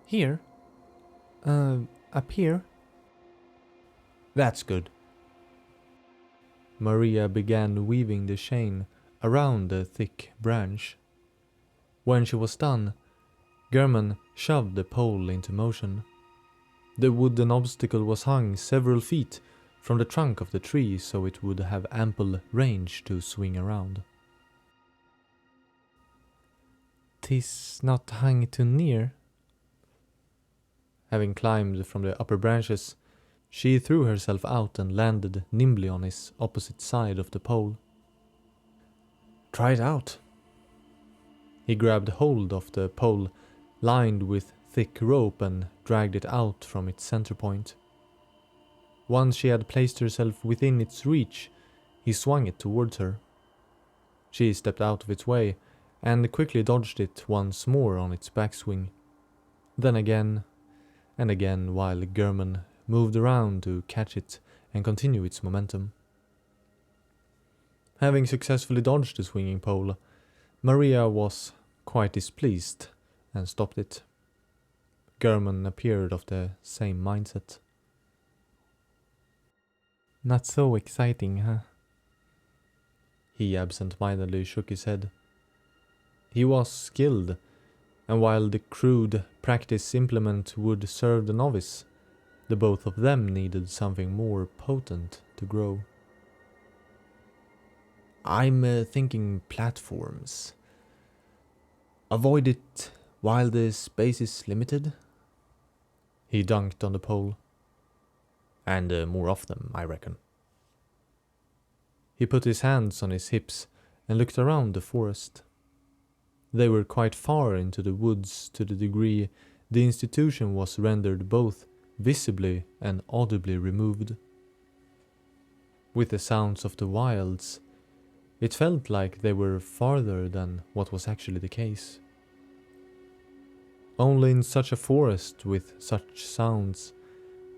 Here? Up here? That's good. Maria began weaving the chain around the thick branch. When she was done, German shoved the pole into motion. The wooden obstacle was hung several feet from the trunk of the tree, so it would have ample range to swing around. "'Tis not hung too near." Having climbed from the upper branches, she threw herself out and landed nimbly on his opposite side of the pole. "Try it out." He grabbed hold of the pole, lined with thick rope, and dragged it out from its center point. Once she had placed herself within its reach, he swung it towards her. She stepped out of its way and quickly dodged it once more on its backswing. Then again and again, while German moved around to catch it and continue its momentum. Having successfully dodged the swinging pole, Maria was quite displeased and stopped it. German appeared of the same mindset. "Not so exciting, huh?" He absent-mindedly shook his head. He was skilled, and while the crude practice implement would serve the novice, the both of them needed something more potent to grow. "I'm thinking platforms. Avoid it while the space is limited." He dunked on the pole. "And more of them, I reckon." He put his hands on his hips and looked around the forest. They were quite far into the woods, to the degree the institution was rendered both visibly and audibly removed. With the sounds of the wilds, it felt like they were farther than what was actually the case. Only in such a forest with such sounds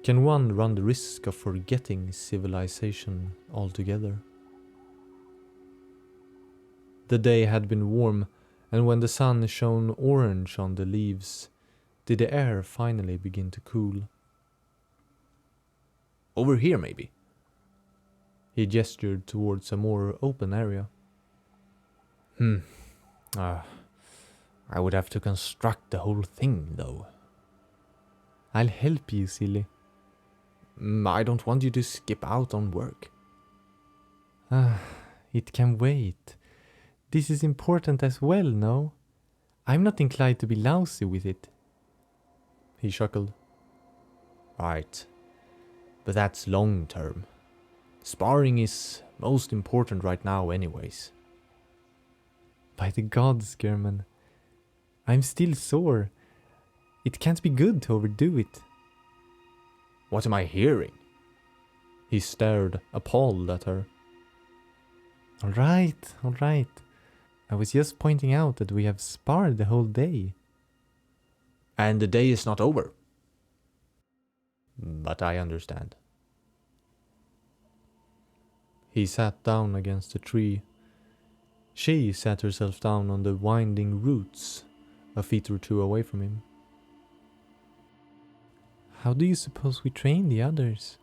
can one run the risk of forgetting civilization altogether. The day had been warm, and when the sun shone orange on the leaves, did the air finally begin to cool. "Over here, maybe." He gestured towards a more open area. I would have to construct the whole thing, though." "I'll help you, silly." "I don't want you to skip out on work." It can wait. This is important as well, no? I'm not inclined to be lousy with it." He chuckled. "Right. But that's long term. Sparring is most important right now anyways." "By the gods, German. I'm still sore. It can't be good to overdo it." "What am I hearing?" He stared, appalled at her. All right. I was just pointing out that we have sparred the whole day." "And the day is not over." "But I understand." He sat down against a tree. She sat herself down on the winding roots, a feet or two away from him. "How do you suppose we train the others?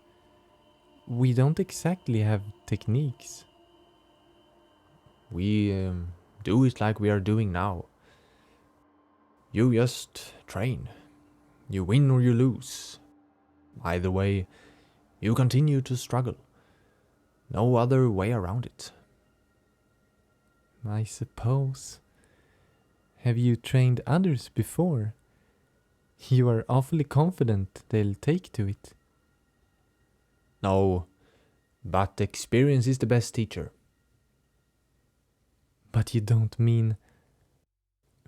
We don't exactly have techniques." "We do it like we are doing now. You just train. You win or you lose. Either way, you continue to struggle. No other way around it." "I suppose. Have you trained others before? You are awfully confident they'll take to it." "No, but experience is the best teacher." "But you don't mean...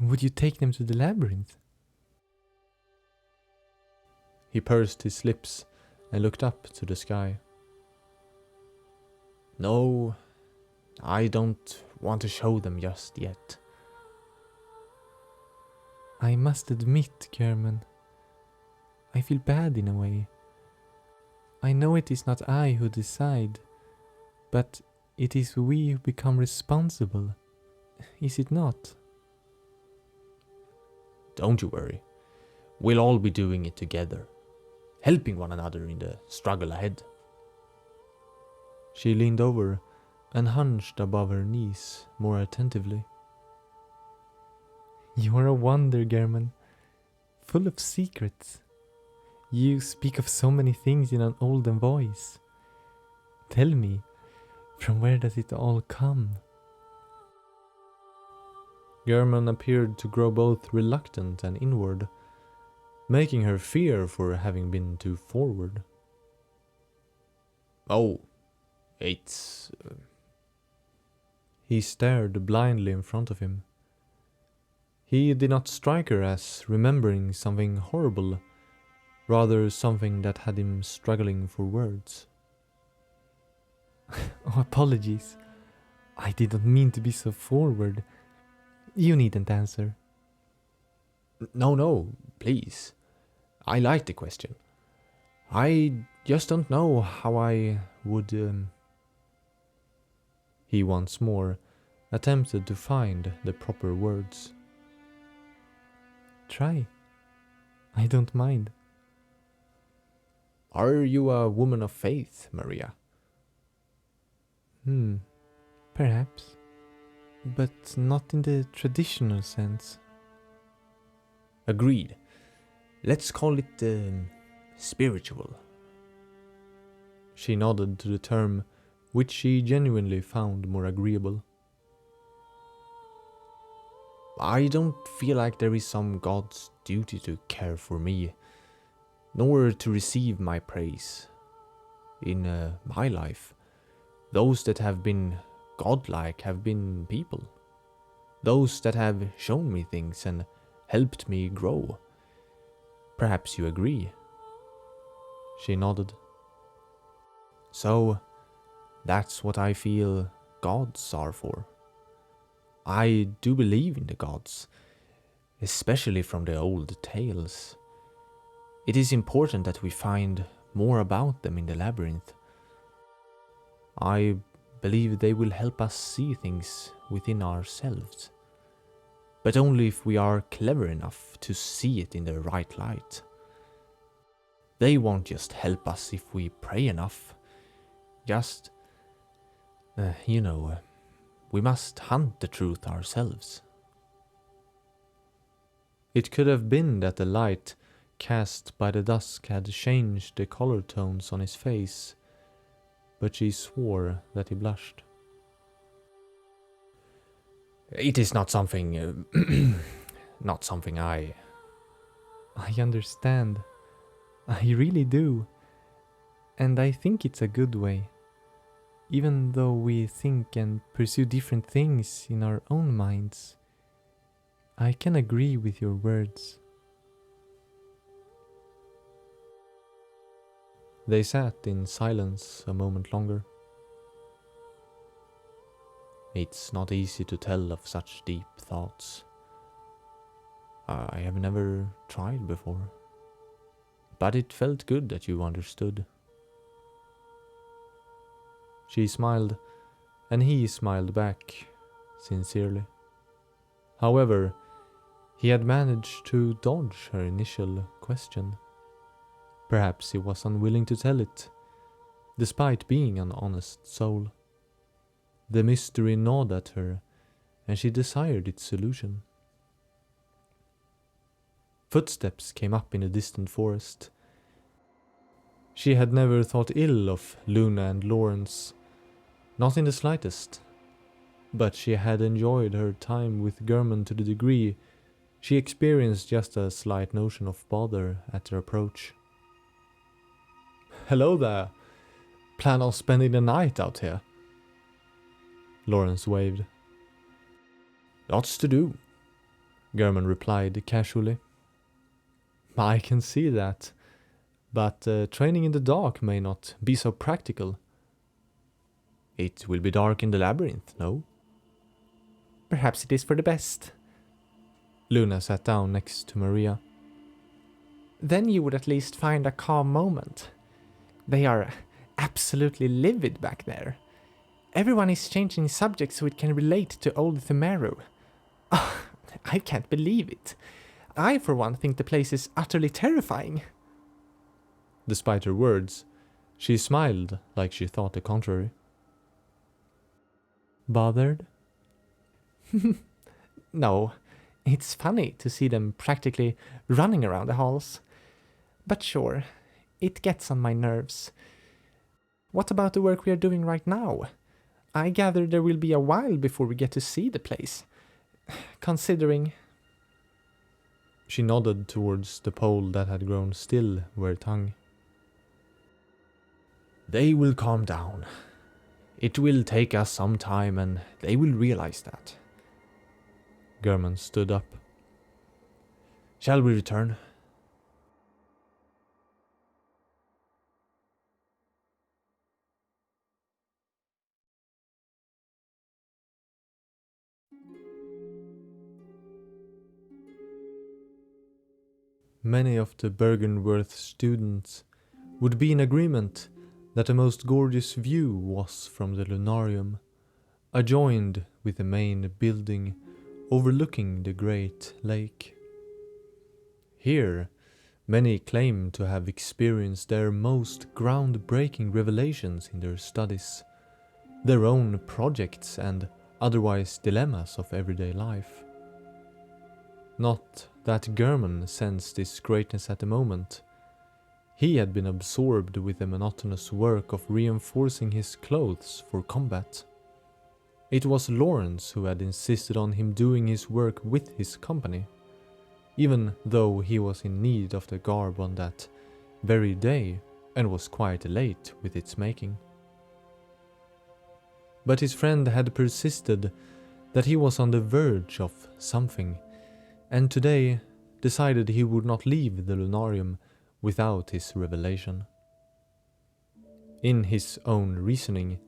Would you take them to the labyrinth?" He pursed his lips and looked up to the sky. "No, I don't want to show them just yet." "I must admit, German, I feel bad in a way. I know it is not I who decide, but it is we who become responsible. Is it not?" "Don't you worry. We'll all be doing it together, helping one another in the struggle ahead. She leaned over and hunched above her knees more attentively. You're a wonder, German, full of secrets. You speak of so many things in an olden voice. Tell me, from where does it all come? German appeared to grow both reluctant and inward, making her fear for having been too forward. Oh, it's... He stared blindly in front of him. He did not strike her as remembering something horrible, rather something that had him struggling for words. Oh, apologies. I did not mean to be so forward. You needn't answer. No, please. I like the question. I just don't know how I would... He once more attempted to find the proper words. Try. I don't mind. Are you a woman of faith, Maria? Perhaps. But not in the traditional sense. Agreed. Let's call it spiritual. She nodded to the term, which she genuinely found more agreeable. I don't feel like there is some god's duty to care for me, nor to receive my praise. In my life, those that have been godlike have been people. Those that have shown me things and helped me grow. Perhaps you agree? She nodded. So, that's what I feel gods are for. I do believe in the gods, especially from the old tales. It is important that we find more about them in the labyrinth. I believe they will help us see things within ourselves, but only if we are clever enough to see it in the right light. They won't just help us if we pray enough. Just, we must hunt the truth ourselves. It could have been that the light cast by the dusk had changed the color tones on his face, but she swore that he blushed. It is not something... not something I understand. I really do. And I think it's a good way. Even though we think and pursue different things in our own minds, I can agree with your words. They sat in silence a moment longer. It's not easy to tell of such deep thoughts. I have never tried before. But it felt good that you understood. She smiled, and he smiled back, sincerely. However, he had managed to dodge her initial question. Perhaps he was unwilling to tell it, despite being an honest soul. The mystery gnawed at her, and she desired its solution. Footsteps came up in the distant forest. She had never thought ill of Luna and Lawrence, not in the slightest, but she had enjoyed her time with German to the degree she experienced just a slight notion of bother at their approach. "Hello there. Plan on spending the night out here?" Lawrence waved. "Lots to do," German replied casually. "I can see that, but training in the dark may not be so practical." "It will be dark in the labyrinth, no?" "Perhaps it is for the best." Luna sat down next to Maria. "Then you would at least find a calm moment. They are absolutely livid back there. Everyone is changing subjects so it can relate to old Themeru. Oh, I can't believe it. I, for one, think the place is utterly terrifying. Despite her words, she smiled like she thought the contrary. Bothered? No, it's funny to see them practically running around the halls. But sure, it gets on my nerves. What about the work we are doing right now? I gather there will be a while before we get to see the place. Considering... She nodded towards the pole that had grown still where it hung. They will calm down. It will take us some time and they will realize that. German stood up. Shall we return? Many of the Bergenworth students would be in agreement that the most gorgeous view was from the Lunarium, adjoined with the main building overlooking the great lake. Here, many claim to have experienced their most groundbreaking revelations in their studies, their own projects and otherwise dilemmas of everyday life. Not that German sensed this greatness at the moment. He had been absorbed with the monotonous work of reinforcing his clothes for combat. It was Lawrence who had insisted on him doing his work with his company, even though he was in need of the garb on that very day and was quite late with its making. But his friend had persisted that he was on the verge of something, and today decided he would not leave the Lunarium without his revelation. In his own reasoning,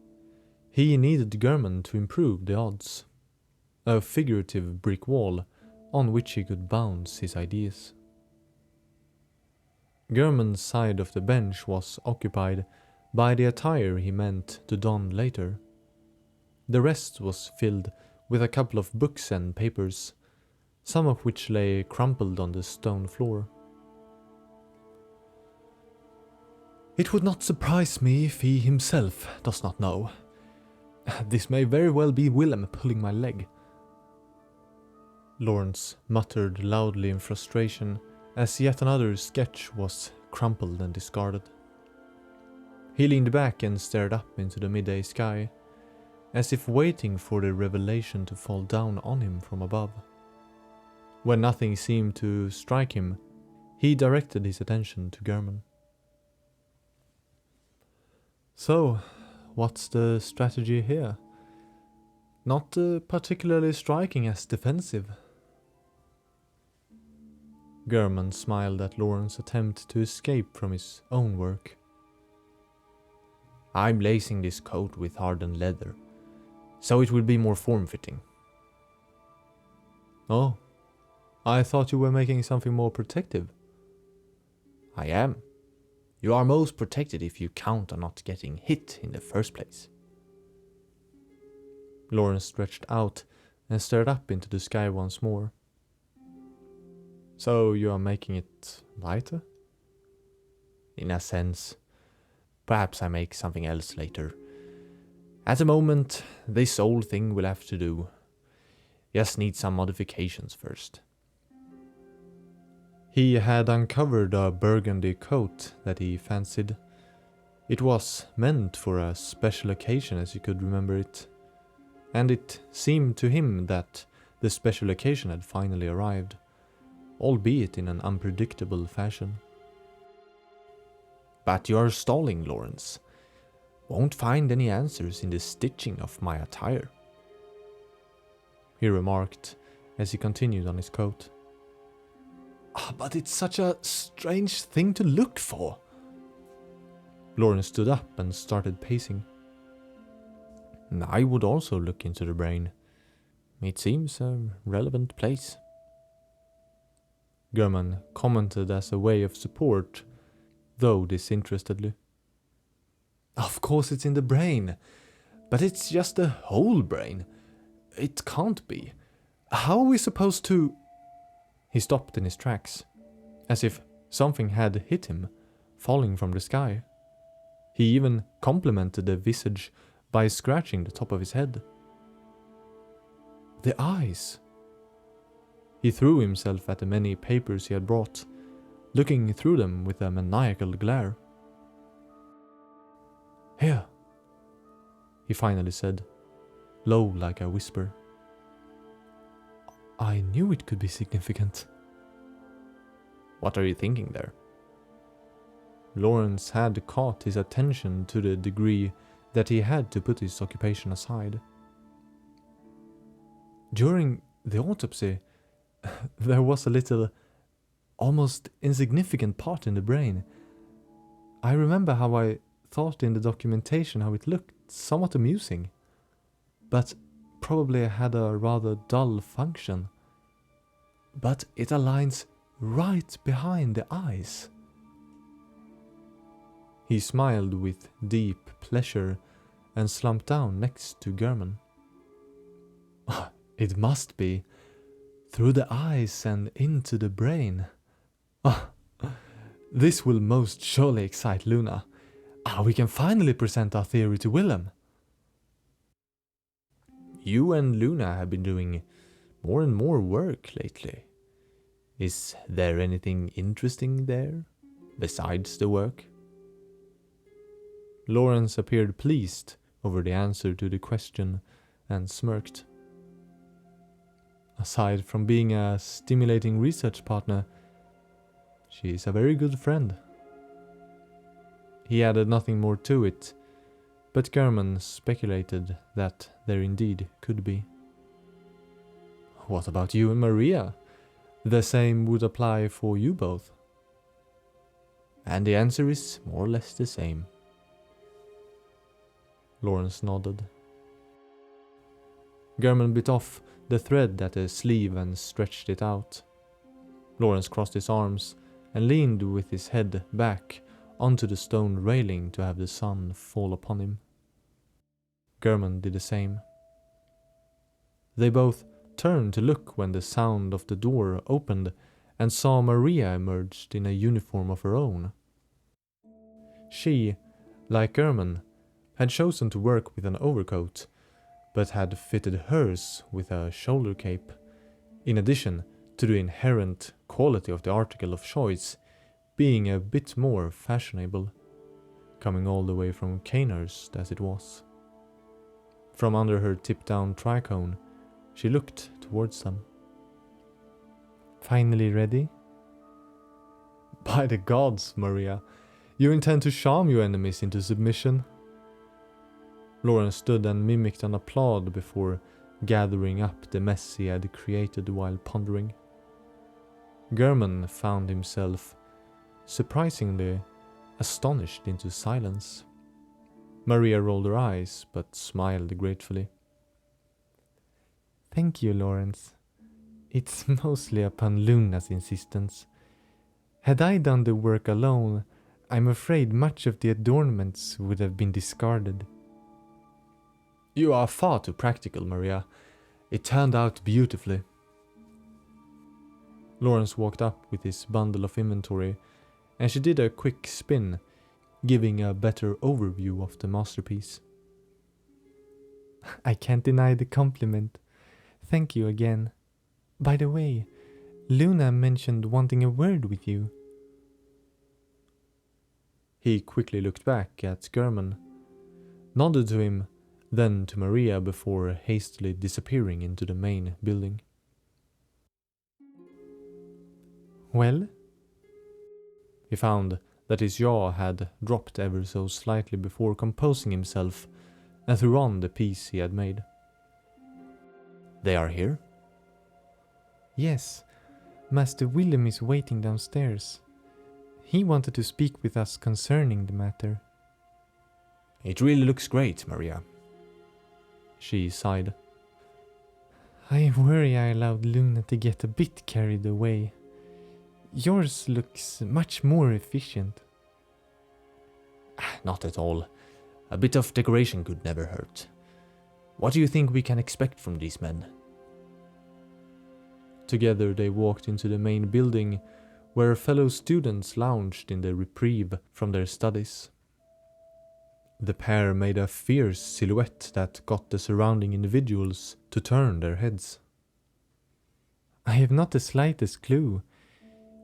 he needed German to improve the odds, a figurative brick wall on which he could bounce his ideas. German's side of the bench was occupied by the attire he meant to don later. The rest was filled with a couple of books and papers, some of which lay crumpled on the stone floor. It would not surprise me if he himself does not know. This may very well be Willem pulling my leg. Lawrence muttered loudly in frustration as yet another sketch was crumpled and discarded. He leaned back and stared up into the midday sky, as if waiting for the revelation to fall down on him from above. When nothing seemed to strike him, he directed his attention to German. So, what's the strategy here? Not particularly striking as defensive. German smiled at Lawrence's attempt to escape from his own work. I'm lacing this coat with hardened leather, so it will be more form-fitting. Oh, I thought you were making something more protective. I am. You are most protected if you count on not getting hit in the first place. Lawrence stretched out and stared up into the sky once more. So you are making it lighter? In a sense. Perhaps I make something else later. At the moment, this old thing will have to do. Just need some modifications first. He had uncovered a burgundy coat that he fancied. It was meant for a special occasion as you could remember it, and it seemed to him that the special occasion had finally arrived, albeit in an unpredictable fashion. But you are stalling, Lawrence. Won't find any answers in the stitching of my attire, he remarked as he continued on his coat. But it's such a strange thing to look for. Lawrence stood up and started pacing. I would also look into the brain. It seems a relevant place. German commented as a way of support, though disinterestedly. Of course it's in the brain, but it's just the whole brain. It can't be. How are we supposed to... He stopped in his tracks, as if something had hit him, falling from the sky. He even complimented the visage by scratching the top of his head. The eyes! He threw himself at the many papers he had brought, looking through them with a maniacal glare. "Here," he finally said, low like a whisper. "I knew it could be significant." "What are you thinking there?" Lawrence had caught his attention to the degree that he had to put his occupation aside. "During the autopsy, there was a little, almost insignificant part in the brain. I remember how I thought in the documentation how it looked somewhat amusing, but probably had a rather dull function. But it aligns right behind the eyes." He smiled with deep pleasure and slumped down next to German. "It must be. Through the eyes and into the brain. This will most surely excite Luna. We can finally present our theory to Willem." "You and Luna have been doing more and more work lately. Is there anything interesting there, besides the work?" Lawrence appeared pleased over the answer to the question and smirked. "Aside from being a stimulating research partner, she is a very good friend." He added nothing more to it, but German speculated that there indeed could be. "What about you and Maria? The same would apply for you both." "And the answer is more or less the same." Lawrence nodded. German bit off the thread at the sleeve and stretched it out. Lawrence crossed his arms and leaned with his head back onto the stone railing to have the sun fall upon him. German did the same. They both turned to look when the sound of the door opened and saw Maria emerged in a uniform of her own. She, like German, had chosen to work with an overcoat, but had fitted hers with a shoulder cape, in addition to the inherent quality of the article of choice being a bit more fashionable, coming all the way from Canehurst as it was. From under her tip-down tricone, she looked towards them. "Finally ready?" "By the gods, Maria, you intend to charm your enemies into submission." Lawrence stood and mimicked an applaud before gathering up the mess he had created while pondering. German found himself surprisingly astonished into silence. Maria rolled her eyes, but smiled gratefully. "Thank you, Lawrence. It's mostly upon Luna's insistence. Had I done the work alone, I'm afraid much of the adornments would have been discarded." "You are far too practical, Maria. It turned out beautifully." Lawrence walked up with his bundle of inventory, and she did a quick spin, giving a better overview of the masterpiece. "I can't deny the compliment. Thank you again. By the way, Luna mentioned wanting a word with you." He quickly looked back at German, nodded to him, then to Maria before hastily disappearing into the main building. "Well?" He found that his jaw had dropped ever so slightly before composing himself and threw on the piece he had made. "They are here?" "Yes, Master Willem is waiting downstairs. He wanted to speak with us concerning the matter." "It really looks great, Maria." She sighed. "I worry I allowed Luna to get a bit carried away. Yours looks much more efficient." "Not at all. A bit of decoration could never hurt. What do you think we can expect from these men?" Together they walked into the main building, where fellow students lounged in the reprieve from their studies. The pair made a fierce silhouette that got the surrounding individuals to turn their heads. I have not the slightest clue.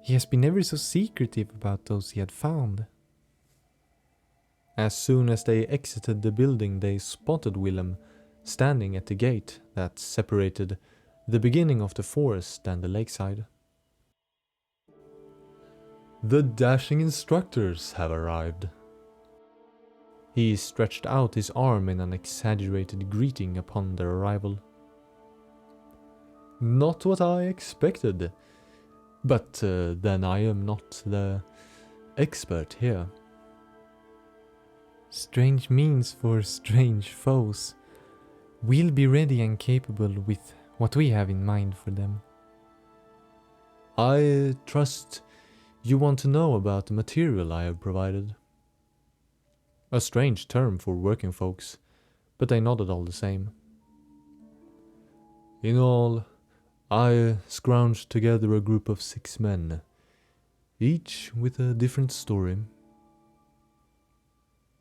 He has been ever so secretive about those he had found. As soon as they exited the building, they spotted Willem standing at the gate that separated the beginning of the forest and the lakeside. The dashing instructors have arrived. He stretched out his arm in an exaggerated greeting upon their arrival. Not what I expected, but then I am not the expert here. Strange means for strange foes. We'll be ready and capable with what we have in mind for them. I trust you want to know about the material I have provided. A strange term for working folks, but they nodded all the same. In all, I scrounged together a group of 6 men, each with a different story.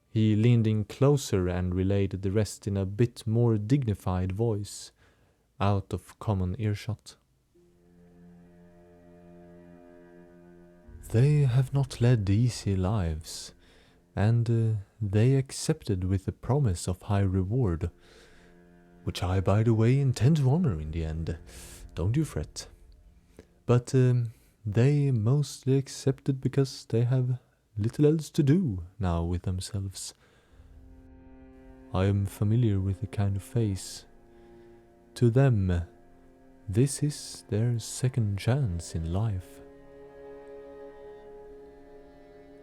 He leaned in closer and relayed the rest in a bit more dignified voice, out of common earshot. They have not led easy lives, and they accepted with the promise of high reward, which I, by the way, intend to honor in the end. Don't you fret. But they mostly accepted because they have little else to do now with themselves. I am familiar with the kind of face. To them, this is their second chance in life.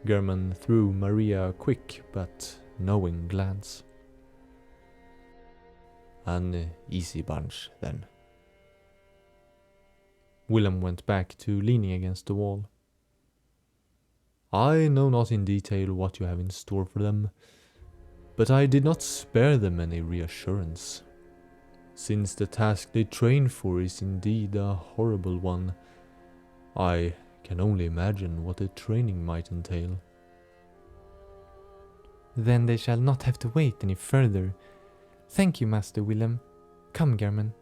German threw Maria a quick but knowing glance. An easy bunch, then. Willem went back to leaning against the wall. I know not in detail what you have in store for them, but I did not spare them any reassurance. Since the task they train for is indeed a horrible one, I can only imagine what the training might entail. Then they shall not have to wait any further. Thank you, Master Willem. Come, German.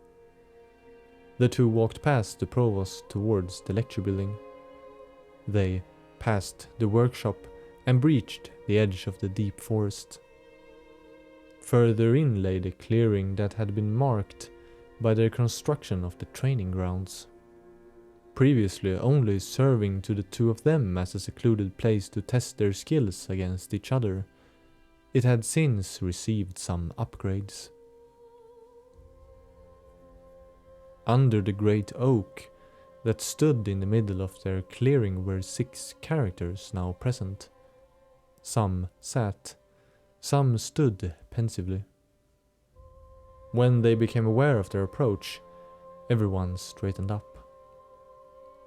The two walked past the provost towards the lecture building. They passed the workshop and breached the edge of the deep forest. Further in lay the clearing that had been marked by their construction of the training grounds, previously only serving to the two of them as a secluded place to test their skills against each other. It had since received some upgrades. Under the great oak that stood in the middle of their clearing were 6 characters now present. Some sat, some stood pensively. When they became aware of their approach, everyone straightened up.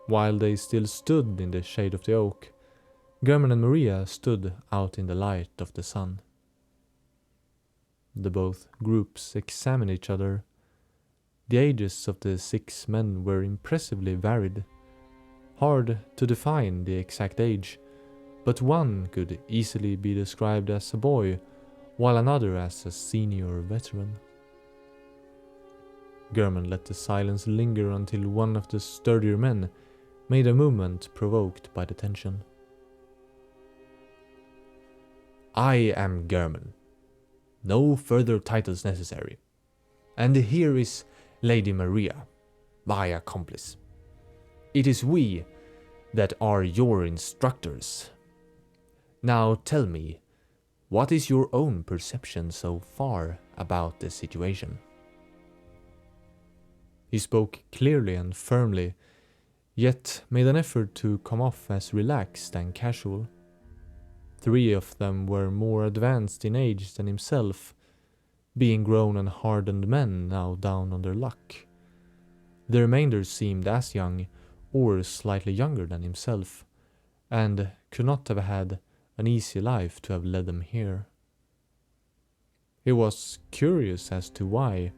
While they still stood in the shade of the oak, German and Maria stood out in the light of the sun. The both groups examined each other. The ages of the 6 men were impressively varied. Hard to define the exact age, but one could easily be described as a boy, while another as a senior veteran. German let the silence linger until one of the sturdier men made a movement provoked by the tension. I am German. No further titles necessary. And here is Lady Maria, my accomplice. It is we that are your instructors. Now tell me, what is your own perception so far about the situation? He spoke clearly and firmly, yet made an effort to come off as relaxed and casual. 3 of them were more advanced in age than himself, being grown and hardened men now down on their luck. The remainder seemed as young, or slightly younger than himself, and could not have had an easy life to have led them here. He was curious as to why,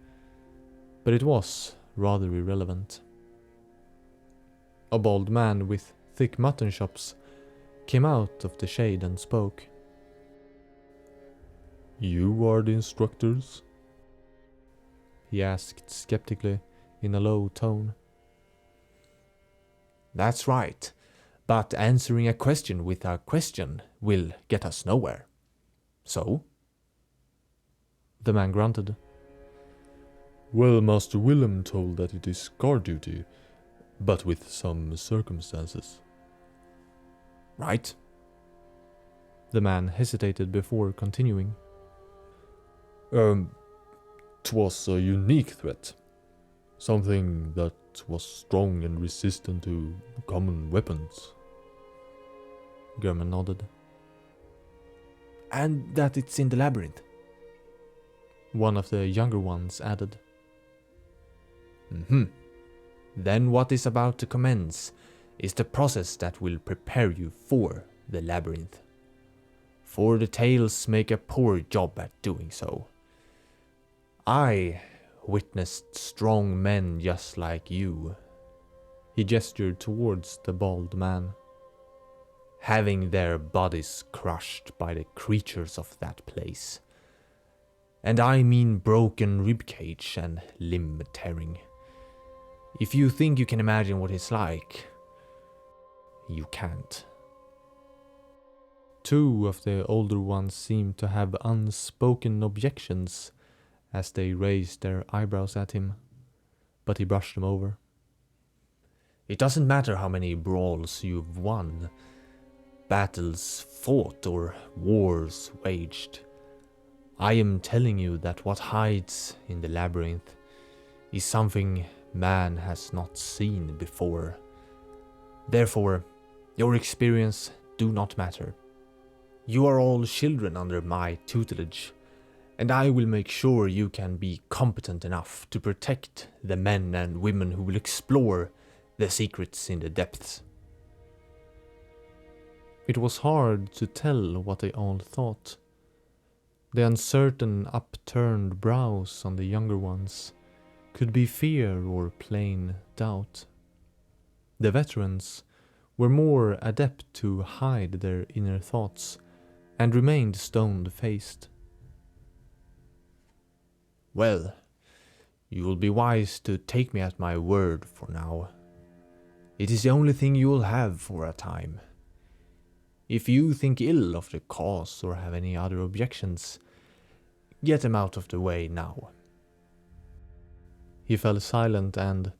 but it was rather irrelevant. A bald man with thick mutton chops came out of the shade and spoke. "You are the instructors?" he asked skeptically in a low tone. "That's right, but answering a question with a question will get us nowhere. So?" The man grunted. "Well, Master Willem told that it is guard duty, but with some circumstances." "Right." The man hesitated before continuing. 'Twas a unique threat. Something that was strong and resistant to common weapons." German nodded. "And that it's in the labyrinth?" One of the younger ones added. Then what is about to commence is the process that will prepare you for the labyrinth. For the tales make a poor job at doing so. I witnessed strong men just like you. He gestured towards the bald man. Having their bodies crushed by the creatures of that place. And I mean broken ribcage and limb tearing. If you think you can imagine what it's like, you can't. Two of the older ones seemed to have unspoken objections as they raised their eyebrows at him, but he brushed them over. It doesn't matter how many brawls you've won, battles fought or wars waged. I am telling you that what hides in the labyrinth is something man has not seen before. Therefore, your experience do not matter. You are all children under my tutelage, and I will make sure you can be competent enough to protect the men and women who will explore the secrets in the depths." It was hard to tell what they all thought. The uncertain upturned brows on the younger ones could be fear or plain doubt. The veterans were more adept to hide their inner thoughts and remained stone-faced. "Well, you will be wise to take me at my word for now. It is the only thing you will have for a time. If you think ill of the cause or have any other objections, get them out of the way now." He fell silent and,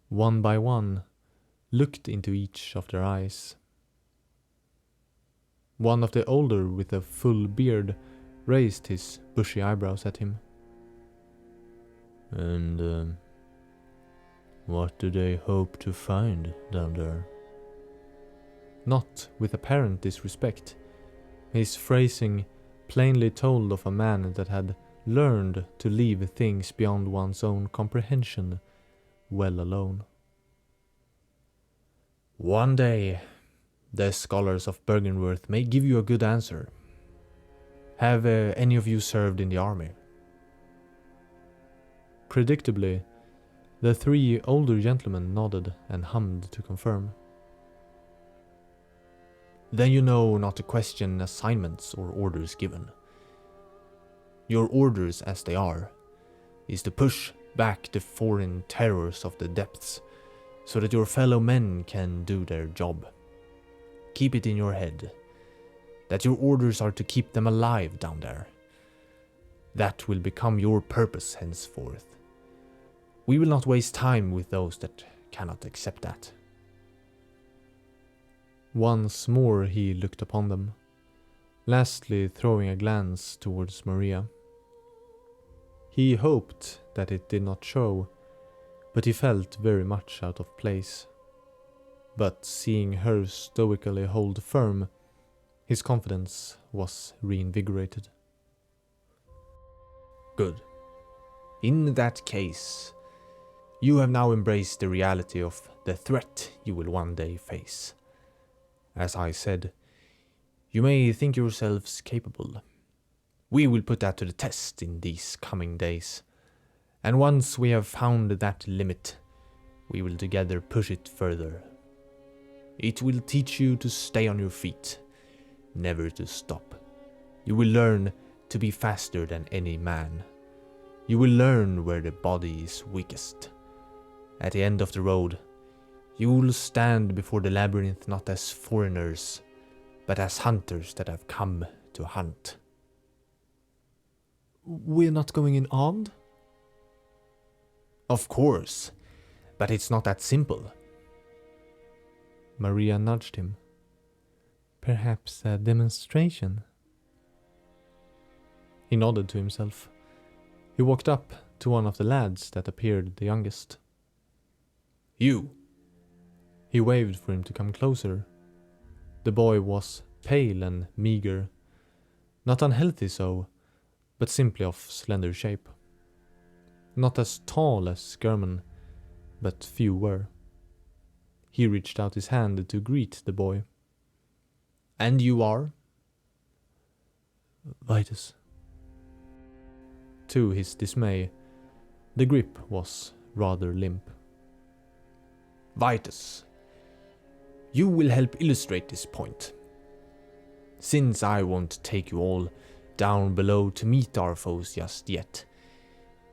one by one, looked into each of their eyes. One of the older with a full beard raised his bushy eyebrows at him. "And what do they hope to find down there?" Not with apparent disrespect. His phrasing plainly told of a man that had learned to leave things beyond one's own comprehension well alone. "One day, the scholars of Bergenworth may give you a good answer. Have any of you served in the army?" Predictably, the three older gentlemen nodded and hummed to confirm. "Then you know not to question assignments or orders given. Your orders, as they are, is to push back the foreign terrors of the depths so that your fellow men can do their job. Keep it in your head that your orders are to keep them alive down there. That will become your purpose henceforth. We will not waste time with those that cannot accept that." Once more he looked upon them, lastly throwing a glance towards Maria. He hoped that it did not show, but he felt very much out of place. But seeing her stoically hold firm, his confidence was reinvigorated. "Good. In that case, you have now embraced the reality of the threat you will one day face. As I said, you may think yourselves capable. We will put that to the test in these coming days, and once we have found that limit, we will together push it further It will teach you to stay on your feet, never to stop. You will learn to be faster than any man. You will learn where the body is weakest. At the end of the road, you will stand before the labyrinth not as foreigners, but as hunters that have come to hunt. We're not going in armed? Of course, but it's not that simple. Maria nudged him. Perhaps a demonstration? He nodded to himself. He walked up to one of the lads that appeared the youngest. You! He waved for him to come closer. The boy was pale and meager. Not unhealthy so, but simply of slender shape. Not as tall as German, but few were. He reached out his hand to greet the boy. And you are? Vitus. To his dismay, the grip was rather limp. Vitus, you will help illustrate this point. Since I won't take you all down below to meet our foes just yet,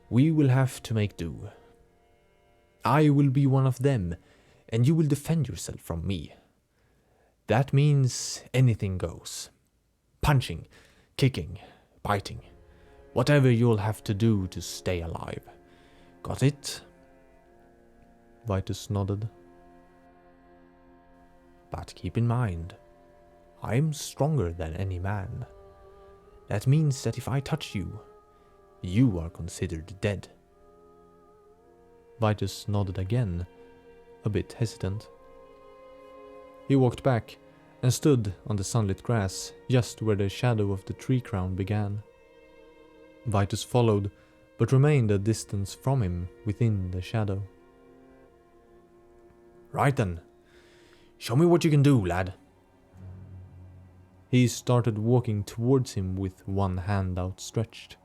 we will have to make do. I will be one of them, and you will defend yourself from me. That means anything goes. Punching, kicking, biting. Whatever you'll have to do to stay alive. Got it? Vitus nodded. But keep in mind, I'm stronger than any man. That means that if I touch you, you are considered dead. Vitus nodded again, a bit hesitant. He walked back and stood on the sunlit grass just where the shadow of the tree crown began. Vitus followed, but remained a distance from him within the shadow. Right then, show me what you can do, lad. He started walking towards him with one hand outstretched.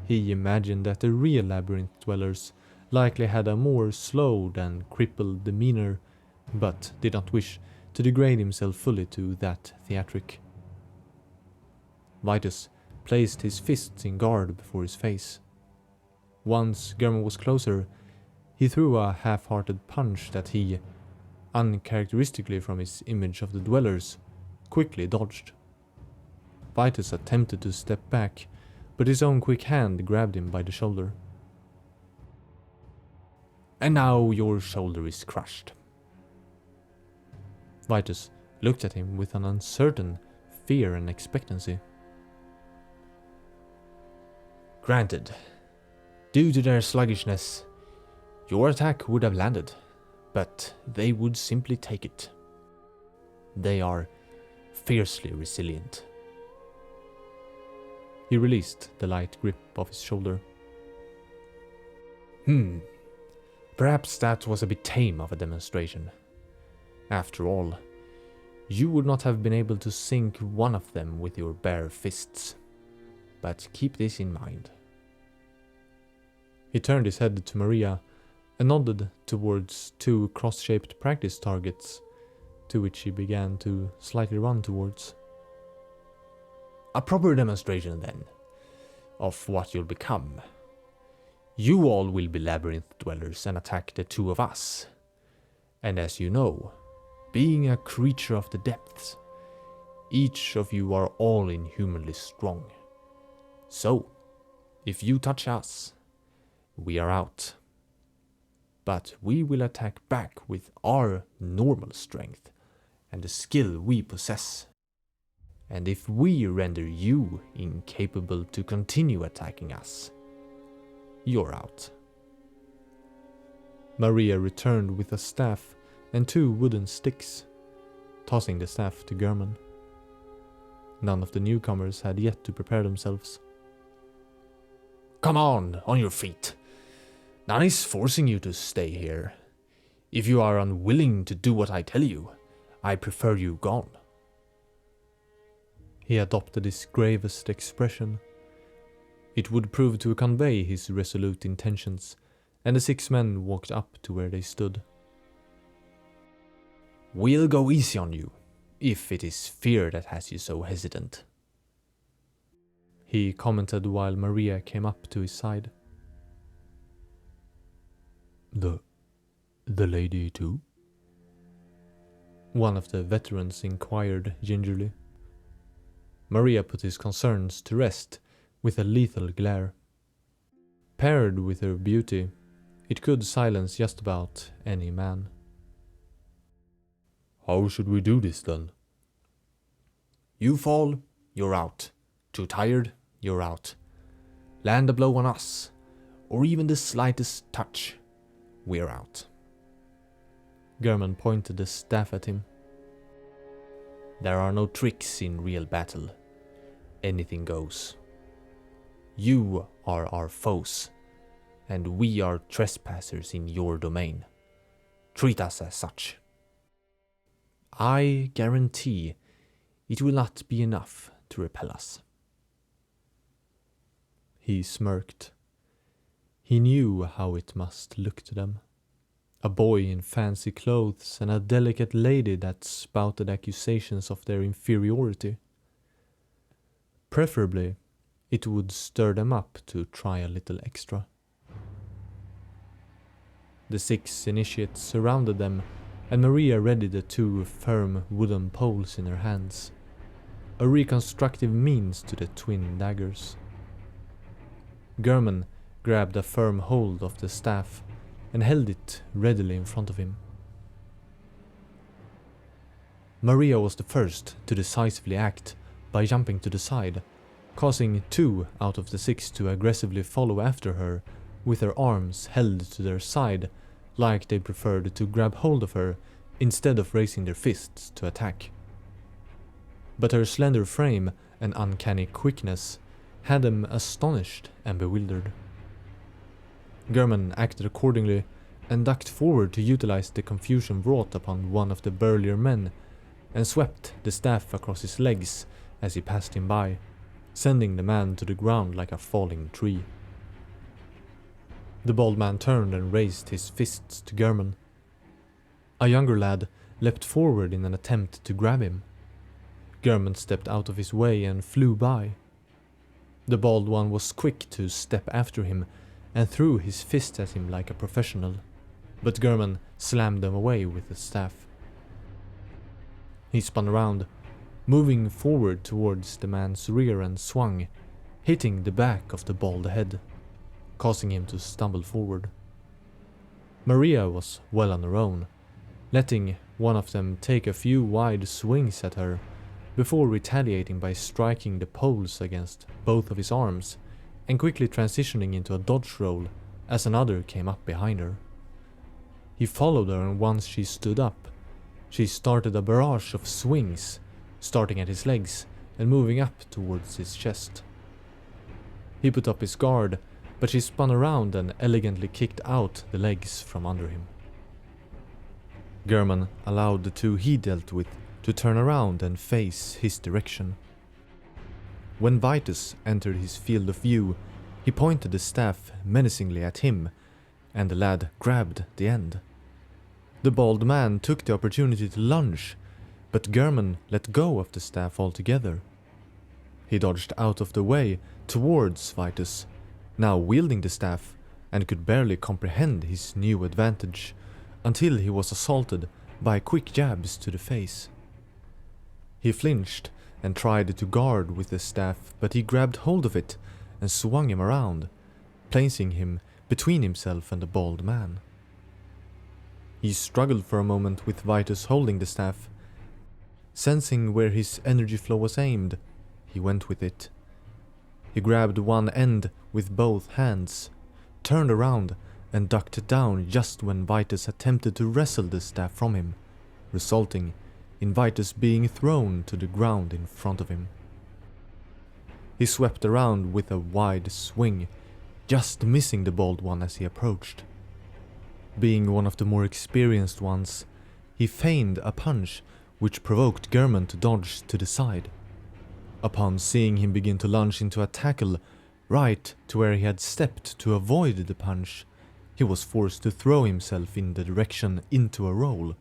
He imagined that the real labyrinth dwellers likely had a more slowed and crippled demeanor, but did not wish to degrade himself fully to that theatric. Vitus placed his fists in guard before his face. Once German was closer, he threw a half-hearted punch that he, uncharacteristically from his image of the dwellers, quickly dodged. Vitus attempted to step back, but his own quick hand grabbed him by the shoulder. And now your shoulder is crushed. Vitus looked at him with an uncertain fear and expectancy. Granted, due to their sluggishness, your attack would have landed, but they would simply take it. They are fiercely resilient. He released the light grip of his shoulder. Perhaps that was a bit tame of a demonstration. After all, you would not have been able to sink one of them with your bare fists. But keep this in mind. He turned his head to Maria and nodded towards two cross-shaped practice targets, to which he began to slightly run towards. A proper demonstration, then, of what you'll become. You all will be labyrinth dwellers and attack the two of us. And as you know, being a creature of the depths, each of you are all inhumanly strong. So, if you touch us, we are out. But we will attack back with our normal strength and the skill we possess. And if we render you incapable to continue attacking us, you're out. Maria returned with a staff and two wooden sticks, tossing the staff to German. None of the newcomers had yet to prepare themselves. Come on your feet. None is forcing you to stay here. If you are unwilling to do what I tell you, I prefer you gone. He adopted his gravest expression. It would prove to convey his resolute intentions, and the 6 men walked up to where they stood. We'll go easy on you, if it is fear that has you so hesitant," he commented while Maria came up to his side. The lady too?" one of the veterans inquired gingerly. Maria put his concerns to rest with a lethal glare. Paired with her beauty, it could silence just about any man. "How should we do this then?" "You fall, you're out. Too tired, you're out. Land a blow on us, or even the slightest touch, we're out." German pointed the staff at him. "There are no tricks in real battle. Anything goes. You are our foes, and we are trespassers in your domain. Treat us as such. I guarantee it will not be enough to repel us." He smirked. He knew how it must look to them. A boy in fancy clothes and a delicate lady that spouted accusations of their inferiority. Preferably, it would stir them up to try a little extra. The 6 initiates surrounded them, and Maria readied the 2 firm wooden poles in her hands, a reconstructive means to the twin daggers. German grabbed a firm hold of the staff and held it readily in front of him. Maria was the first to decisively act by jumping to the side, causing 2 out of the 6 to aggressively follow after her with their arms held to their side like they preferred to grab hold of her instead of raising their fists to attack. But her slender frame and uncanny quickness had them astonished and bewildered. German acted accordingly and ducked forward to utilize the confusion wrought upon one of the burlier men and swept the staff across his legs as he passed him by, sending the man to the ground like a falling tree. The bald man turned and raised his fists to German. A younger lad leapt forward in an attempt to grab him. German stepped out of his way and flew by. The bald one was quick to step after him and threw his fist at him like a professional, but German slammed them away with the staff. He spun around, moving forward towards the man's rear and swung, hitting the back of the bald head, causing him to stumble forward. Maria was well on her own, letting one of them take a few wide swings at her before retaliating by striking the poles against both of his arms and quickly transitioning into a dodge roll as another came up behind her. He followed her, and once she stood up, she started a barrage of swings, starting at his legs and moving up towards his chest. He put up his guard, but she spun around and elegantly kicked out the legs from under him. German allowed the 2 he dealt with to turn around and face his direction. When Vitus entered his field of view, he pointed the staff menacingly at him, and the lad grabbed the end. The bald man took the opportunity to lunge, but German let go of the staff altogether. He dodged out of the way towards Vitus, now wielding the staff, and could barely comprehend his new advantage until he was assaulted by quick jabs to the face. He flinched and tried to guard with the staff, but he grabbed hold of it and swung him around, placing him between himself and the bald man. He struggled for a moment with Vitus holding the staff. Sensing where his energy flow was aimed, he went with it. He grabbed one end with both hands, turned around and ducked down just when Vitus attempted to wrestle the staff from him, resulting in Vitus being thrown to the ground in front of him. He swept around with a wide swing, just missing the bald one as he approached. Being one of the more experienced ones, he feigned a punch which provoked German to dodge to the side. Upon seeing him begin to lunge into a tackle right to where he had stepped to avoid the punch, he was forced to throw himself in the direction into a roll,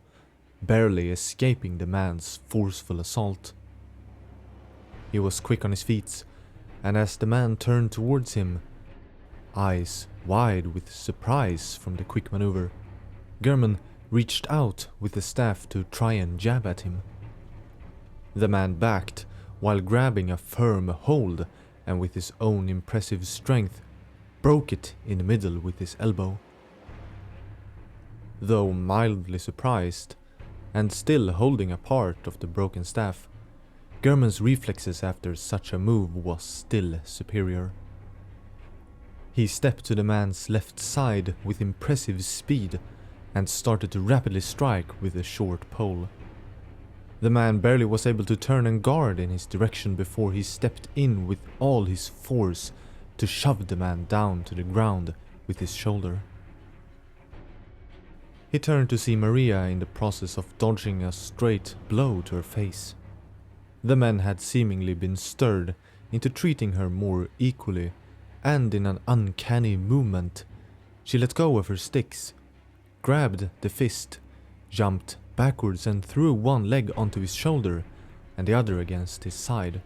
barely escaping the man's forceful assault. He was quick on his feet, and as the man turned towards him, eyes wide with surprise from the quick maneuver, German reached out with the staff to try and jab at him. The man backed while grabbing a firm hold, and with his own impressive strength broke it in the middle with his elbow. Though mildly surprised, and still holding a part of the broken staff, German's reflexes after such a move was still superior. He stepped to the man's left side with impressive speed and started to rapidly strike with a short pole. The man barely was able to turn and guard in his direction before he stepped in with all his force to shove the man down to the ground with his shoulder. He turned to see Maria in the process of dodging a straight blow to her face. The man had seemingly been stirred into treating her more equally, and in an uncanny movement, she let go of her sticks, grabbed the fist, jumped backwards and threw one leg onto his shoulder and the other against his side.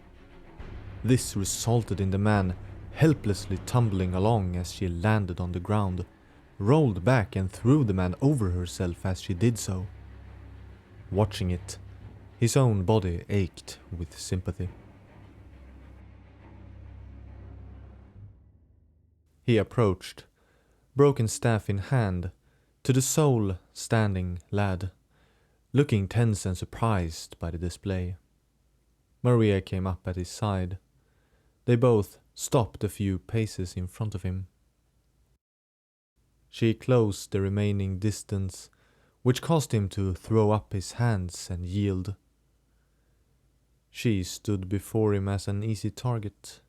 This resulted in the man helplessly tumbling along as she landed on the ground, rolled back and threw the man over herself as she did so. Watching it, his own body ached with sympathy. He approached, broken staff in hand, to the sole standing lad, looking tense and surprised by the display. Maria came up at his side. They both stopped a few paces in front of him. She closed the remaining distance, which caused him to throw up his hands and yield. She stood before him as an easy target.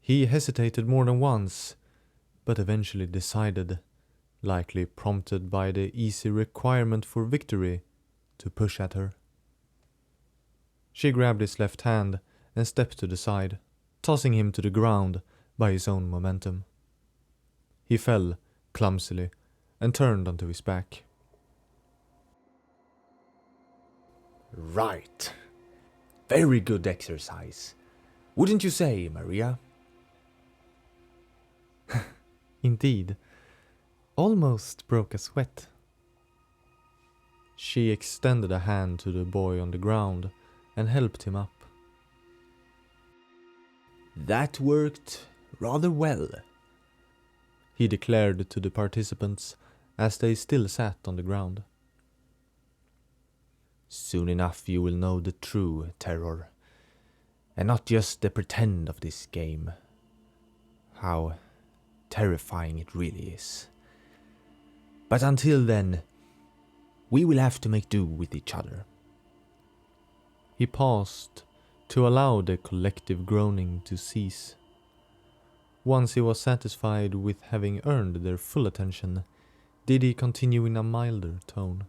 He hesitated more than once, but eventually decided, likely prompted by the easy requirement for victory, to push at her. She grabbed his left hand and stepped to the side, tossing him to the ground by his own momentum. He fell clumsily and turned onto his back. Right. Very good exercise. Wouldn't you say, Maria? Indeed. Almost broke a sweat. She extended a hand to the boy on the ground and helped him up. That worked rather well, he declared to the participants as they still sat on the ground. Soon enough you will know the true terror, and not just the pretend of this game. How terrifying it really is. But until then, we will have to make do with each other. He paused to allow the collective groaning to cease. Once he was satisfied with having earned their full attention, did he continue in a milder tone.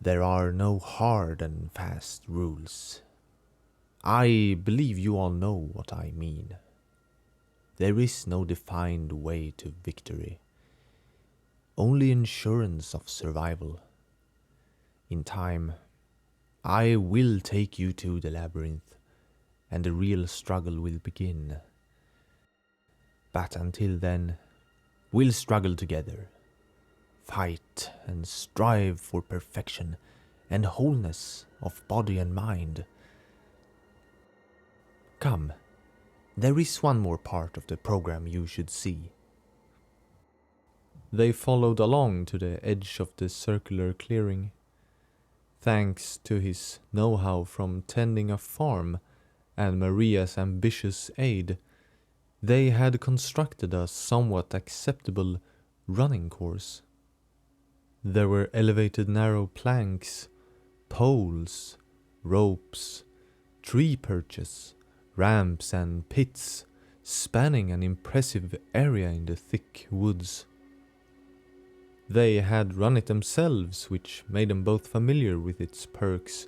There are no hard and fast rules. I believe you all know what I mean. There is no defined way to victory. Only insurance of survival. In time, I will take you to the labyrinth, and the real struggle will begin. But until then, we'll struggle together. Fight and strive for perfection and wholeness of body and mind. Come, there is one more part of the program you should see. They followed along to the edge of the circular clearing. Thanks to his know-how from tending a farm and Maria's ambitious aid, they had constructed a somewhat acceptable running course. There were elevated narrow planks, poles, ropes, tree perches, ramps and pits spanning an impressive area in the thick woods. They had run it themselves, which made them both familiar with its perks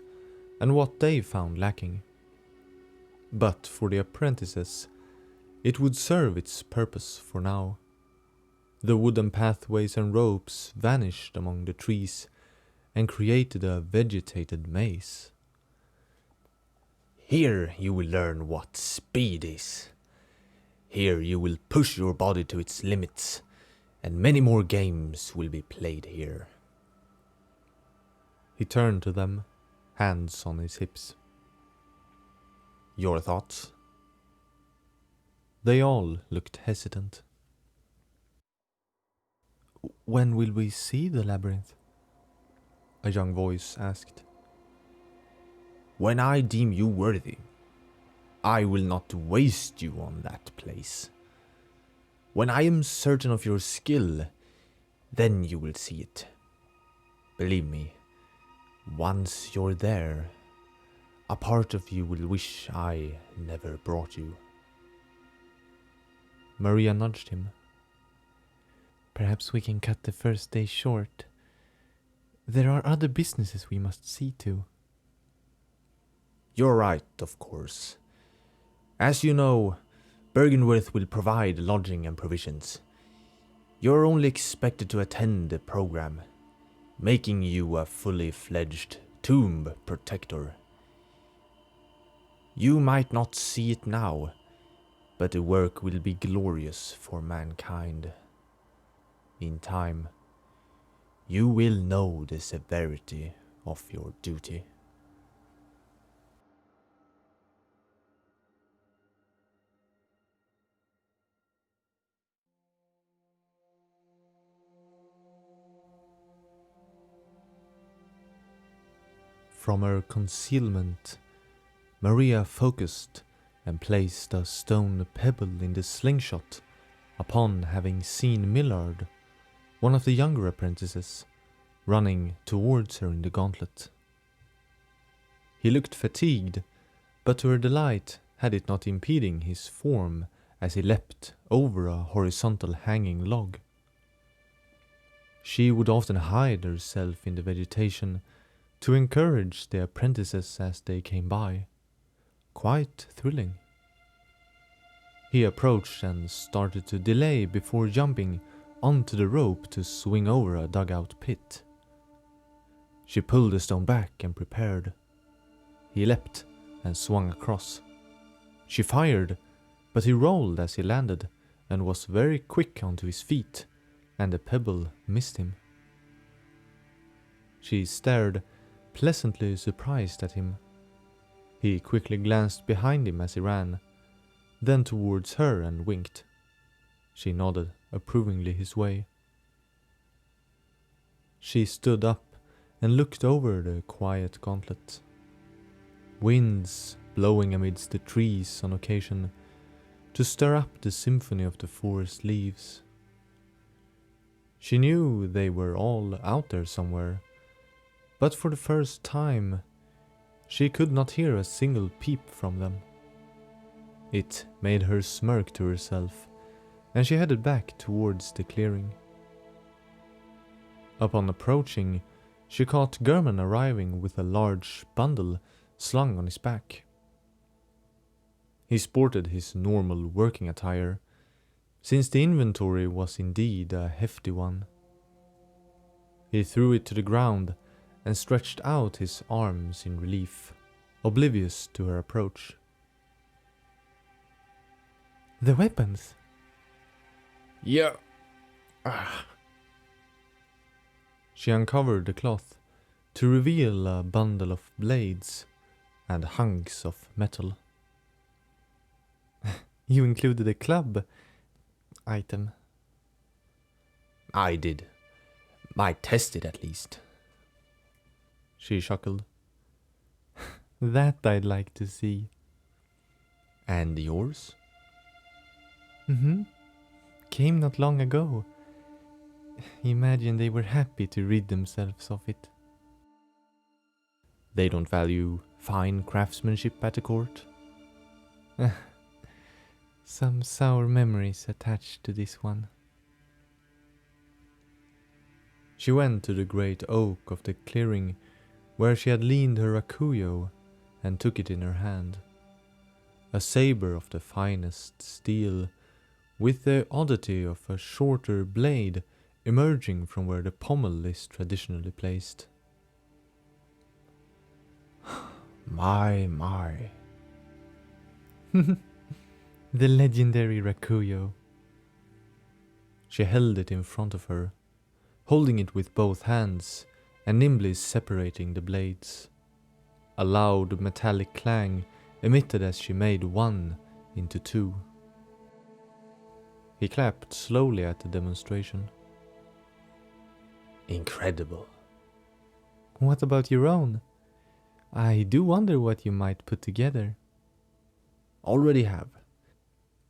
and what they found lacking. But for the apprentices, it would serve its purpose for now. The wooden pathways and ropes vanished among the trees and created a vegetated maze. Here you will learn what speed is. Here you will push your body to its limits, and many more games will be played here. He turned to them, hands on his hips. Your thoughts? They all looked hesitant. When will we see the labyrinth? A young voice asked. When I deem you worthy, I will not waste you on that place. When I am certain of your skill, then you will see it. Believe me, once you're there, a part of you will wish I never brought you. Maria nudged him. Perhaps we can cut the first day short. There are other businesses we must see to. You're right, of course. As you know, Bergenworth will provide lodging and provisions. You're only expected to attend the program, making you a fully fledged tomb protector. You might not see it now, but the work will be glorious for mankind. In time, you will know the severity of your duty. From her concealment, Maria focused and placed a stone pebble in the slingshot upon having seen Millard, one of the younger apprentices, running towards her in the gauntlet. He looked fatigued, but to her delight had it not impeding his form as he leapt over a horizontal hanging log. She would often hide herself in the vegetation to encourage the apprentices as they came by. Quite thrilling. He approached and started to delay before jumping onto the rope to swing over a dugout pit. She pulled the stone back and prepared. He leapt and swung across. She fired, but he rolled as he landed and was very quick onto his feet, and the pebble missed him. She stared, pleasantly surprised at him. He quickly glanced behind him as he ran, then towards her and winked. She nodded approvingly his way. She stood up and looked over the quiet gauntlet. Winds blowing amidst the trees on occasion to stir up the symphony of the forest leaves. She knew they were all out there somewhere, but for the first time she could not hear a single peep from them. It made her smirk to herself, and she headed back towards the clearing. Upon approaching, she caught German arriving with a large bundle slung on his back. He sported his normal working attire, since the inventory was indeed a hefty one. He threw it to the ground and stretched out his arms in relief, oblivious to her approach. The weapons! Yeah. She uncovered the cloth to reveal a bundle of blades and hunks of metal. You included a club item. I did. I tested at least. She chuckled. That I'd like to see. And yours? Came not long ago. Imagine they were happy to rid themselves of it. They don't value fine craftsmanship at the court? Some sour memories attached to this one. She went to the great oak of the clearing where she had leaned her rakuyo and took it in her hand. A saber of the finest steel with the oddity of a shorter blade emerging from where the pommel is traditionally placed. My. The legendary Rakuyo. She held it in front of her, holding it with both hands and nimbly separating the blades. A loud metallic clang emitted as she made one into two. He clapped slowly at the demonstration. Incredible. What about your own? I do wonder what you might put together. Already have,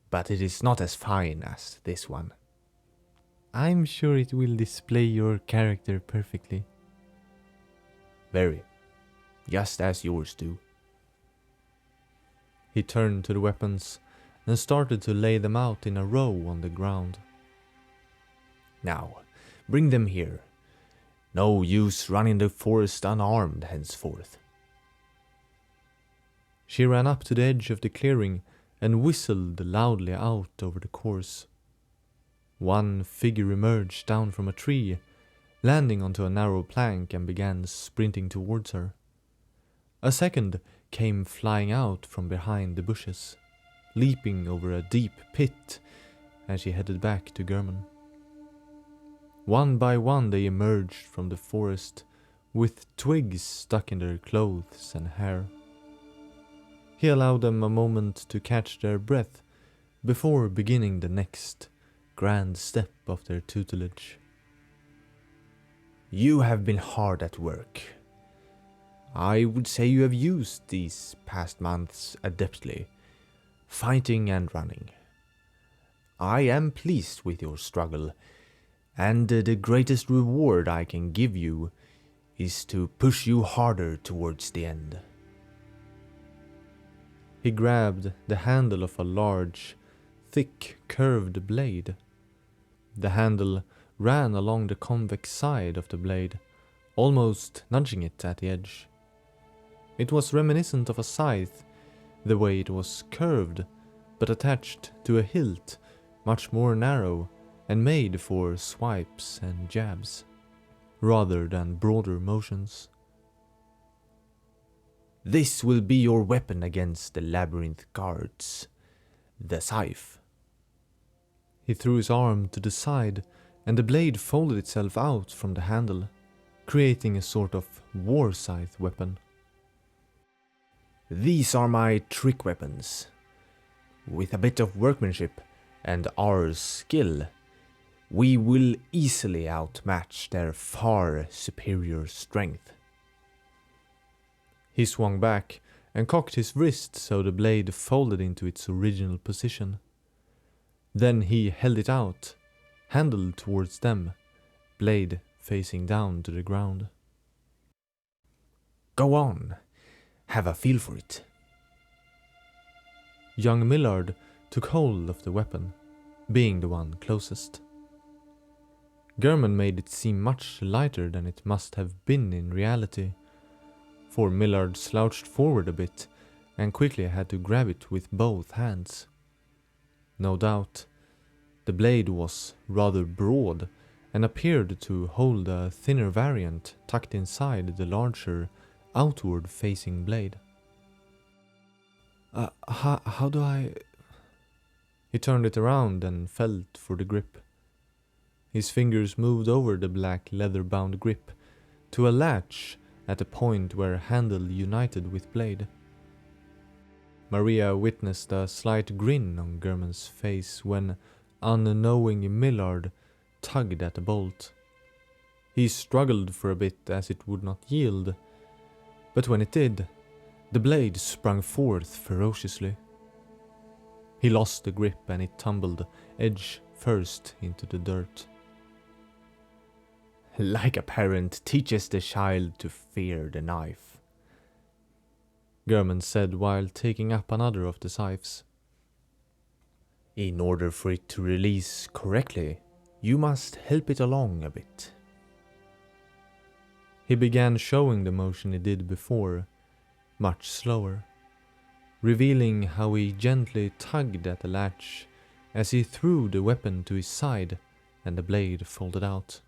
but it is not as fine as this one. I'm sure it will display your character perfectly. Very. Just as yours do. He turned to the weapons and started to lay them out in a row on the ground. Now, bring them here. No use running the forest unarmed henceforth. She ran up to the edge of the clearing and whistled loudly out over the course. One figure emerged down from a tree, landing onto a narrow plank and began sprinting towards her. A second came flying out from behind the bushes, leaping over a deep pit as she headed back to German. One by one they emerged from the forest, with twigs stuck in their clothes and hair. He allowed them a moment to catch their breath before beginning the next grand step of their tutelage. You have been hard at work. I would say you have used these past months adeptly, fighting and running. I am pleased with your struggle, and the greatest reward I can give you is to push you harder towards the end. He grabbed the handle of a large, thick, curved blade. The handle ran along the convex side of the blade, almost nudging it at the edge. It was reminiscent of a scythe, the way it was curved, but attached to a hilt much more narrow and made for swipes and jabs, rather than broader motions. This will be your weapon against the labyrinth guards, the scythe. He threw his arm to the side, and the blade folded itself out from the handle, creating a sort of war scythe weapon. These are my trick weapons. With a bit of workmanship and our skill, we will easily outmatch their far superior strength. He swung back and cocked his wrist so the blade folded into its original position. Then he held it out, handle towards them, blade facing down to the ground. Go on, have a feel for it. Young Millard took hold of the weapon, being the one closest. German made it seem much lighter than it must have been in reality, for Millard slouched forward a bit and quickly had to grab it with both hands. No doubt, the blade was rather broad and appeared to hold a thinner variant tucked inside the larger, outward-facing blade. How do I... He turned it around and felt for the grip. His fingers moved over the black leather-bound grip to a latch at the point where handle united with blade. Maria witnessed a slight grin on German's face when unknowing Millard tugged at the bolt. He struggled for a bit as it would not yield, but when it did, the blade sprung forth ferociously. He lost the grip and it tumbled edge first into the dirt. Like a parent teaches the child to fear the knife, German said while taking up another of the scythes. In order for it to release correctly, you must help it along a bit. He began showing the motion he did before, much slower, revealing how he gently tugged at the latch as he threw the weapon to his side and the blade folded out.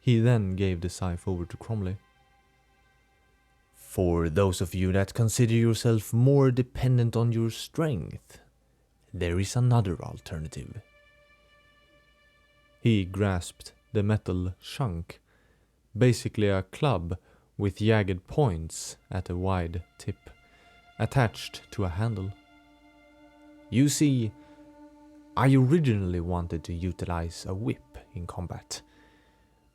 He then gave the scythe over to Cromley. For those of you that consider yourself more dependent on your strength, there is another alternative. He grasped the metal shank, basically a club with jagged points at a wide tip, attached to a handle. You see, I originally wanted to utilize a whip in combat,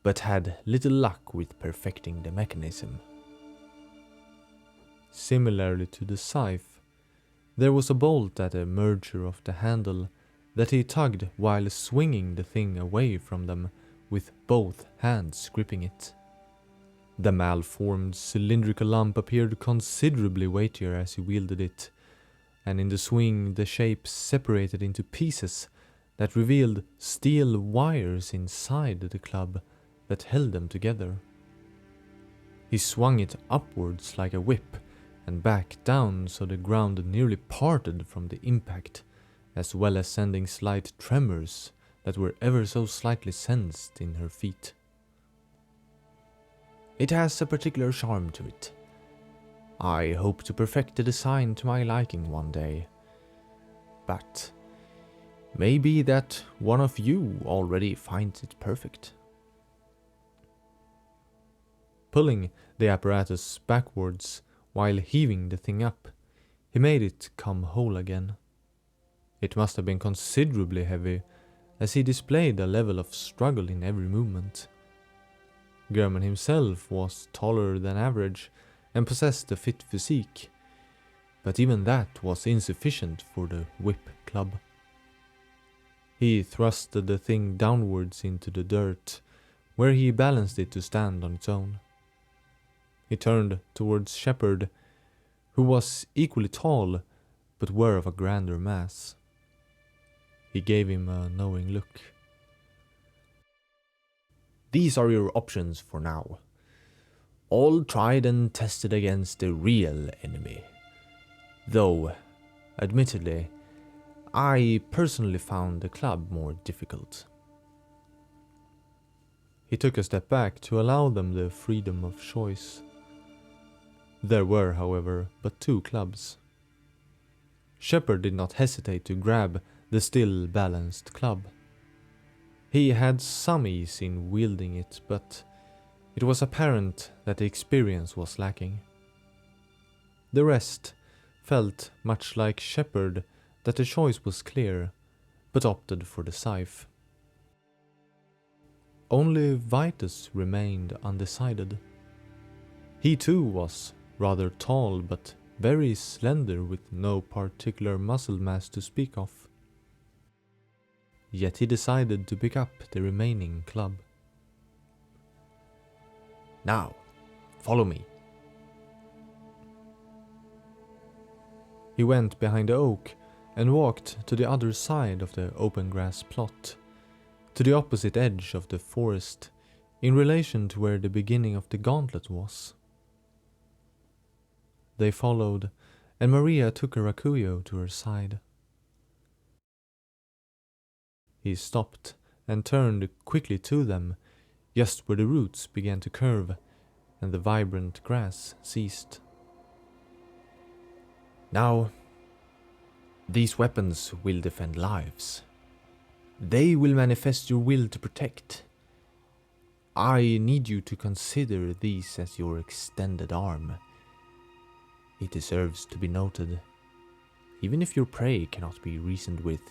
but had little luck with perfecting the mechanism. Similarly to the scythe, there was a bolt at the merger of the handle that he tugged while swinging the thing away from them with both hands gripping it. The malformed cylindrical lump appeared considerably weightier as he wielded it, and in the swing the shape separated into pieces that revealed steel wires inside the club that held them together. He swung it upwards like a whip and back down so the ground nearly parted from the impact, as well as sending slight tremors that were ever so slightly sensed in her feet. It has a particular charm to it. I hope to perfect the design to my liking one day. But maybe that one of you already finds it perfect. Pulling the apparatus backwards while heaving the thing up, he made it come whole again. It must have been considerably heavy, as he displayed a level of struggle in every movement. German himself was taller than average and possessed a fit physique, but even that was insufficient for the whip club. He thrusted the thing downwards into the dirt, where he balanced it to stand on its own. He turned towards Shepard, who was equally tall, but were of a grander mass. He gave him a knowing look. These are your options for now. All tried and tested against the real enemy. Though, admittedly, I personally found the club more difficult. He took a step back to allow them the freedom of choice. There were, however, but 2 clubs. Shepard did not hesitate to grab the still balanced club. He had some ease in wielding it, but it was apparent that the experience was lacking. The rest felt much like Shepard that the choice was clear, but opted for the scythe. Only Vitus remained undecided. He too was rather tall but very slender with no particular muscle mass to speak of. Yet he decided to pick up the remaining club. Now, follow me. He went behind the oak and walked to the other side of the open grass plot, to the opposite edge of the forest, in relation to where the beginning of the gauntlet was. They followed, and Maria took a rakuyo to her side. He stopped and turned quickly to them, just where the roots began to curve and the vibrant grass ceased. Now, these weapons will defend lives. They will manifest your will to protect. I need you to consider these as your extended arm. It deserves to be noted, even if your prey cannot be reasoned with.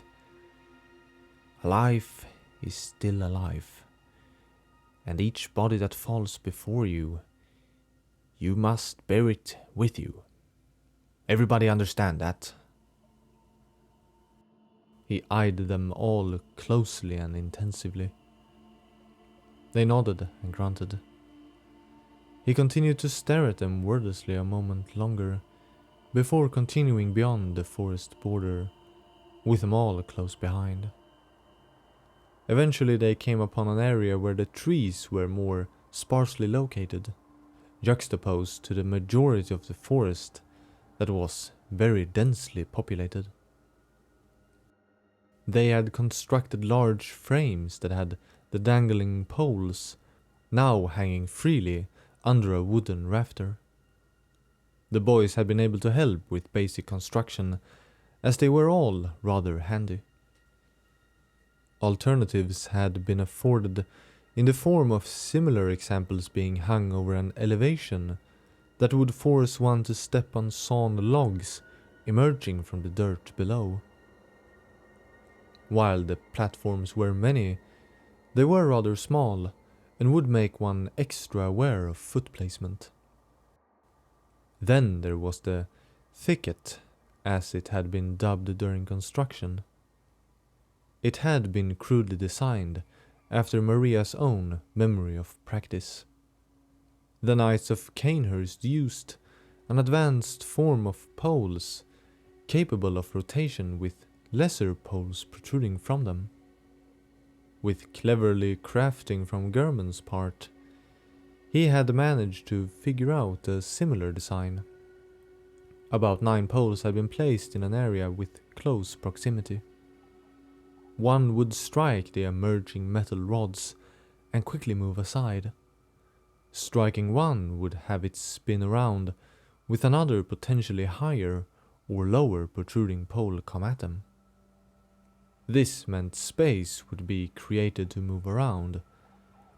A life is still alive, and each body that falls before you, you must bear it with you. Everybody understand that? He eyed them all closely and intensively. They nodded and grunted. He continued to stare at them wordlessly a moment longer, before continuing beyond the forest border, with them all close behind. Eventually they came upon an area where the trees were more sparsely located, juxtaposed to the majority of the forest that was very densely populated. They had constructed large frames that had the dangling poles now hanging freely under a wooden rafter. The boys had been able to help with basic construction, as they were all rather handy. Alternatives had been afforded in the form of similar examples being hung over an elevation that would force one to step on sawn logs emerging from the dirt below. While the platforms were many, they were rather small and would make one extra aware of foot placement. Then there was the thicket, as it had been dubbed during construction. It had been crudely designed after Maria's own memory of practice. The Knights of Canehurst used an advanced form of poles capable of rotation with lesser poles protruding from them. With cleverly crafting from German's part, he had managed to figure out a similar design. About 9 poles had been placed in an area with close proximity. One would strike the emerging metal rods and quickly move aside. Striking one would have it spin around, with another potentially higher or lower protruding pole come at them. This meant space would be created to move around,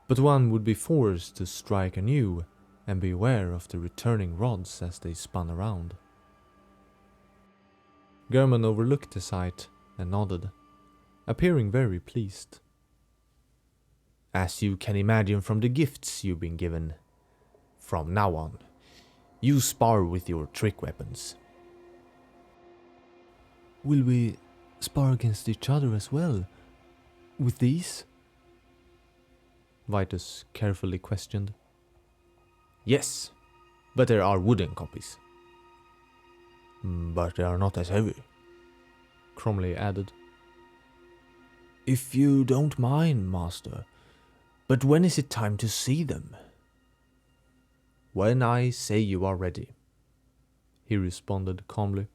but one would be forced to strike anew and be aware of the returning rods as they spun around. German overlooked the sight and nodded, appearing very pleased. As you can imagine from the gifts you've been given, from now on, you spar with your trick weapons. Will we spar against each other as well? With these? Vitus carefully questioned. Yes, but there are wooden copies. But they are not as heavy, Cromley added. If you don't mind, Master, but when is it time to see them? When I say you are ready, he responded calmly.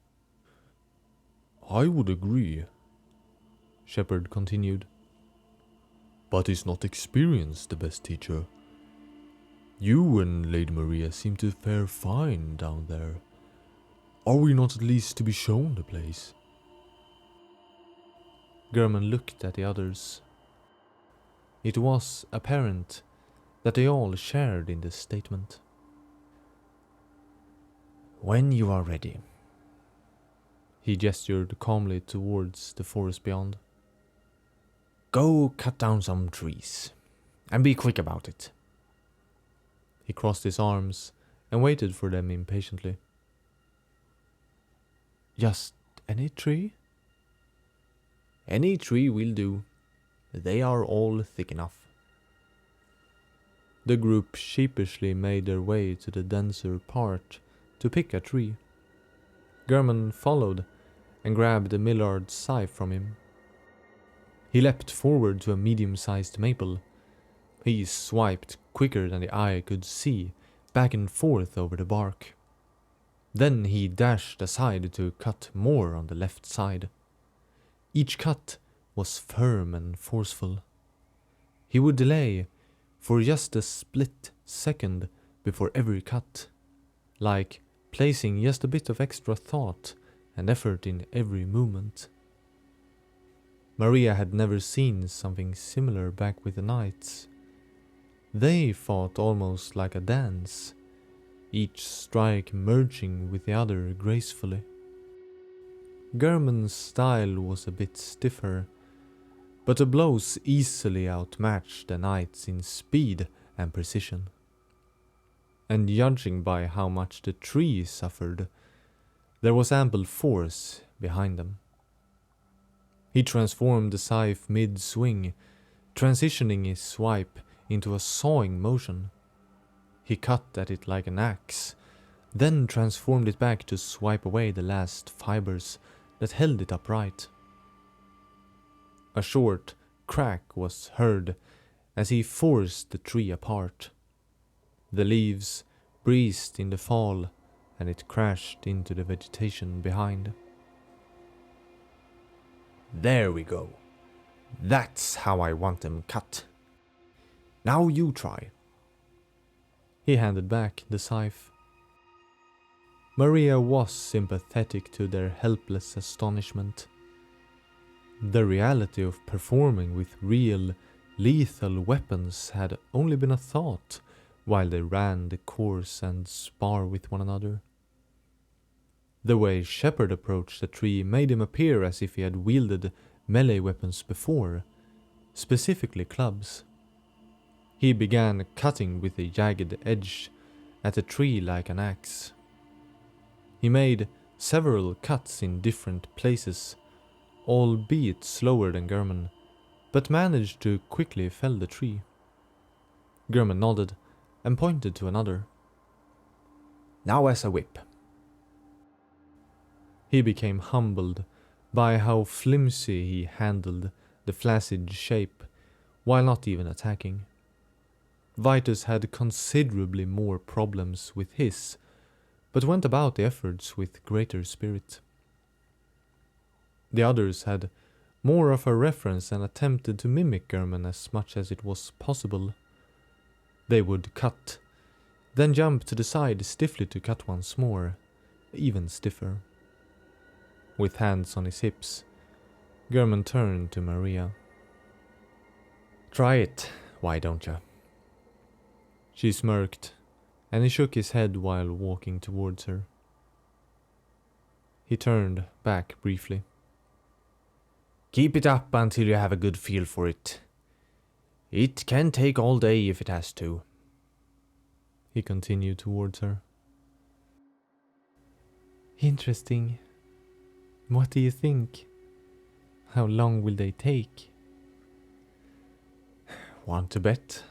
I would agree, Shepard continued. But is not experience the best teacher? You and Lady Maria seem to fare fine down there. Are we not at least to be shown the place? German looked at the others. It was apparent that they all shared in this statement. When you are ready. He gestured calmly towards the forest beyond. Go cut down some trees, and be quick about it. He crossed his arms and waited for them impatiently. Just any tree? Any tree will do. They are all thick enough. The group sheepishly made their way to the denser part to pick a tree. German followed and grabbed a Millard's scythe from him. He leapt forward to a medium-sized maple. He swiped quicker than the eye could see, back and forth over the bark. Then he dashed aside to cut more on the left side. Each cut was firm and forceful. He would delay for just a split second before every cut, like placing just a bit of extra thought and effort in every movement. Maria had never seen something similar back with the knights. They fought almost like a dance, each strike merging with the other gracefully. German's style was a bit stiffer, but the blows easily outmatched the knights in speed and precision. And judging by how much the tree suffered, there was ample force behind them. He transformed the scythe mid-swing, transitioning his swipe into a sawing motion. He cut at it like an axe, then transformed it back to swipe away the last fibers that held it upright. A short crack was heard as he forced the tree apart. The leaves breezed in the fall, and it crashed into the vegetation behind. There we go. That's how I want them cut. Now you try. He handed back the scythe. Maria was sympathetic to their helpless astonishment. The reality of performing with real, lethal weapons had only been a thought while they ran the course and spar with one another. The way Shepard approached the tree made him appear as if he had wielded melee weapons before, specifically clubs. He began cutting with a jagged edge at the tree like an axe. He made several cuts in different places, albeit slower than German, but managed to quickly fell the tree. German nodded and pointed to another. Now as a whip. He became humbled by how flimsy he handled the flaccid shape while not even attacking. Vitus had considerably more problems with his, but went about the efforts with greater spirit. The others had more of a reference and attempted to mimic German as much as it was possible. They would cut, then jump to the side stiffly to cut once more, even stiffer. With hands on his hips, German turned to Maria. Try it, why don't you? She smirked, and he shook his head while walking towards her. He turned back briefly. Keep it up until you have a good feel for it. It can take all day if it has to. He continued towards her. Interesting. What do you think? How long will they take? Want to bet?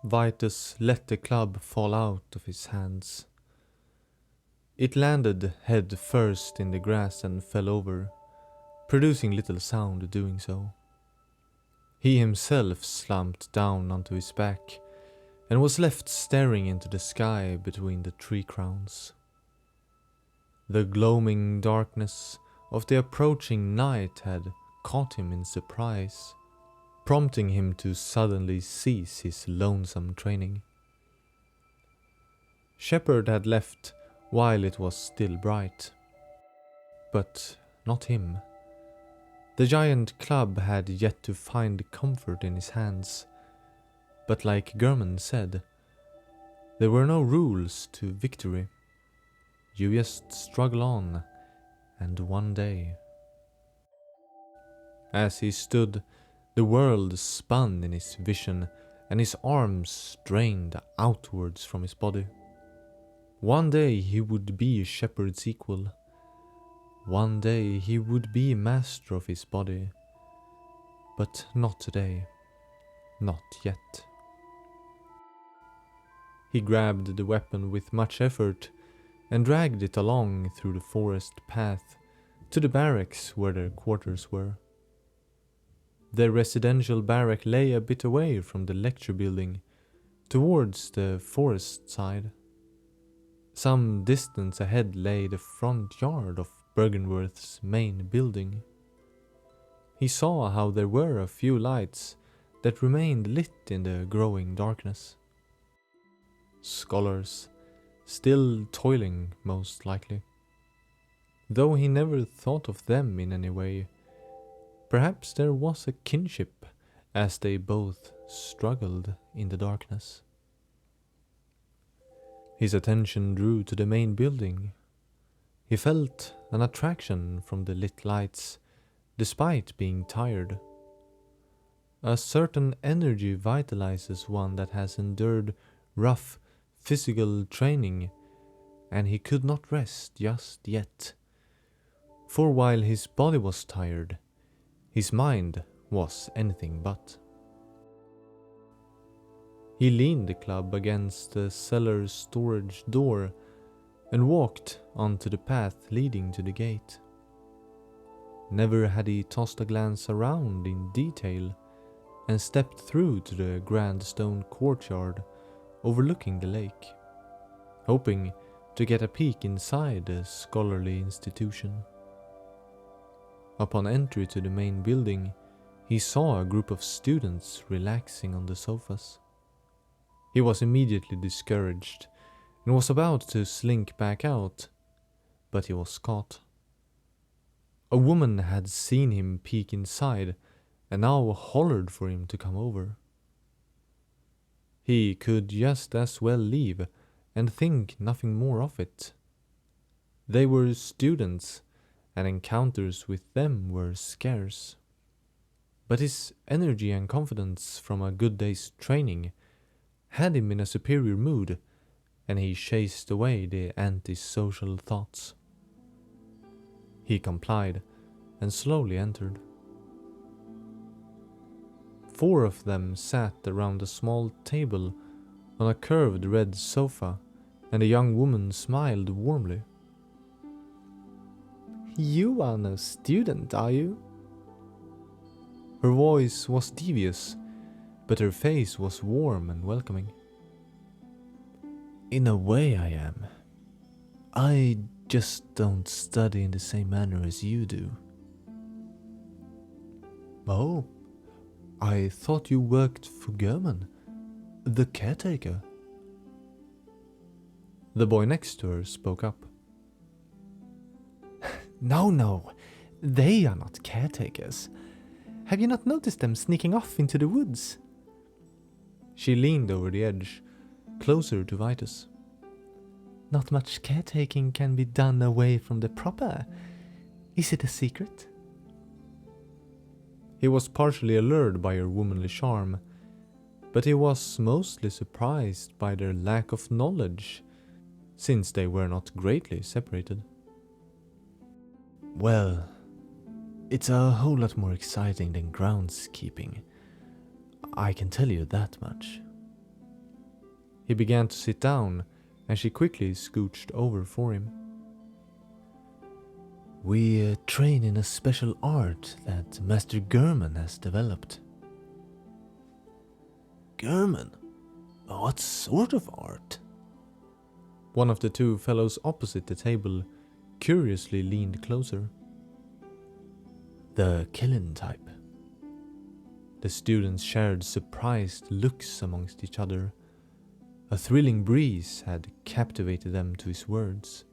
Vitus let the club fall out of his hands. It landed head first in the grass and fell over, producing little sound doing so. He himself slumped down onto his back and was left staring into the sky between the tree crowns. The gloaming darkness of the approaching night had caught him in surprise, prompting him to suddenly cease his lonesome training. Shepard had left while it was still bright, but not him. The giant club had yet to find comfort in his hands, but like German said, there were no rules to victory. You just struggle on, and one day. As he stood, the world spun in his vision, and his arms strained outwards from his body. One day he would be Shepard's equal. One day he would be master of his body. But not today. Not yet. He grabbed the weapon with much effort and dragged it along through the forest path to the barracks where their quarters were. Their residential barrack lay a bit away from the lecture building, towards the forest side. Some distance ahead lay the front yard of Bergenworth's main building. He saw how there were a few lights that remained lit in the growing darkness. Scholars, still toiling most likely. Though he never thought of them in any way, perhaps there was a kinship as they both struggled in the darkness. His attention drew to the main building. He felt an attraction from the lit lights, despite being tired. A certain energy vitalizes one that has endured rough physical training, and he could not rest just yet. For while his body was tired, his mind was anything but. He leaned the club against the cellar storage door and walked onto the path leading to the gate. Never had he tossed a glance around in detail and stepped through to the grand stone courtyard overlooking the lake, hoping to get a peek inside the scholarly institution. Upon entry to the main building, he saw a group of students relaxing on the sofas. He was immediately discouraged and was about to slink back out, but he was caught. A woman had seen him peek inside and now hollered for him to come over. He could just as well leave and think nothing more of it. They were students, and encounters with them were scarce. But his energy and confidence from a good day's training had him in a superior mood, and he chased away the antisocial thoughts. He complied and slowly entered. 4 of them sat around a small table on a curved red sofa, and a young woman smiled warmly. "You are no student, are you?" Her voice was devious, but her face was warm and welcoming. "In a way I am. I just don't study in the same manner as you do." "Oh, I thought you worked for German, the caretaker." The boy next to her spoke up. No, they are not caretakers. Have you not noticed them sneaking off into the woods? She leaned over the edge, closer to Vitus. Not much caretaking can be done away from the proper. Is it a secret? He was partially allured by her womanly charm, but he was mostly surprised by their lack of knowledge, since they were not greatly separated. "Well, it's a whole lot more exciting than groundskeeping. I can tell you that much." He began to sit down, and she quickly scooched over for him. "We train in a special art that Master German has developed." "German? What sort of art?" One of the 2 fellows opposite the table curiously leaned closer. "The killing type." The students shared surprised looks amongst each other. A thrilling breeze had captivated them to his words.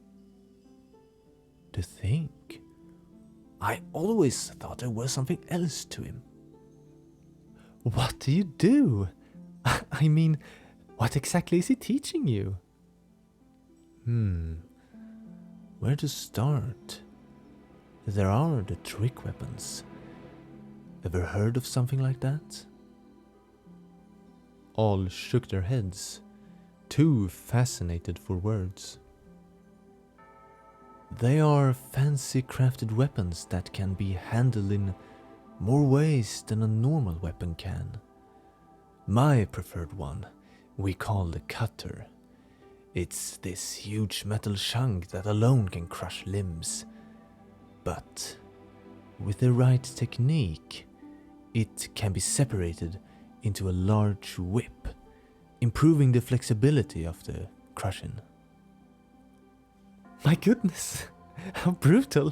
"To think, I always thought there was something else to him." What do you do? I mean, what exactly is he teaching you? Where to start? There are the trick weapons. Ever heard of something like that? All shook their heads, too fascinated for words. They are fancy crafted weapons that can be handled in more ways than a normal weapon can. My preferred one we call the cutter. It's this huge metal chunk that alone can crush limbs. But with the right technique, it can be separated into a large whip, improving the flexibility of the crushing. My goodness, how brutal.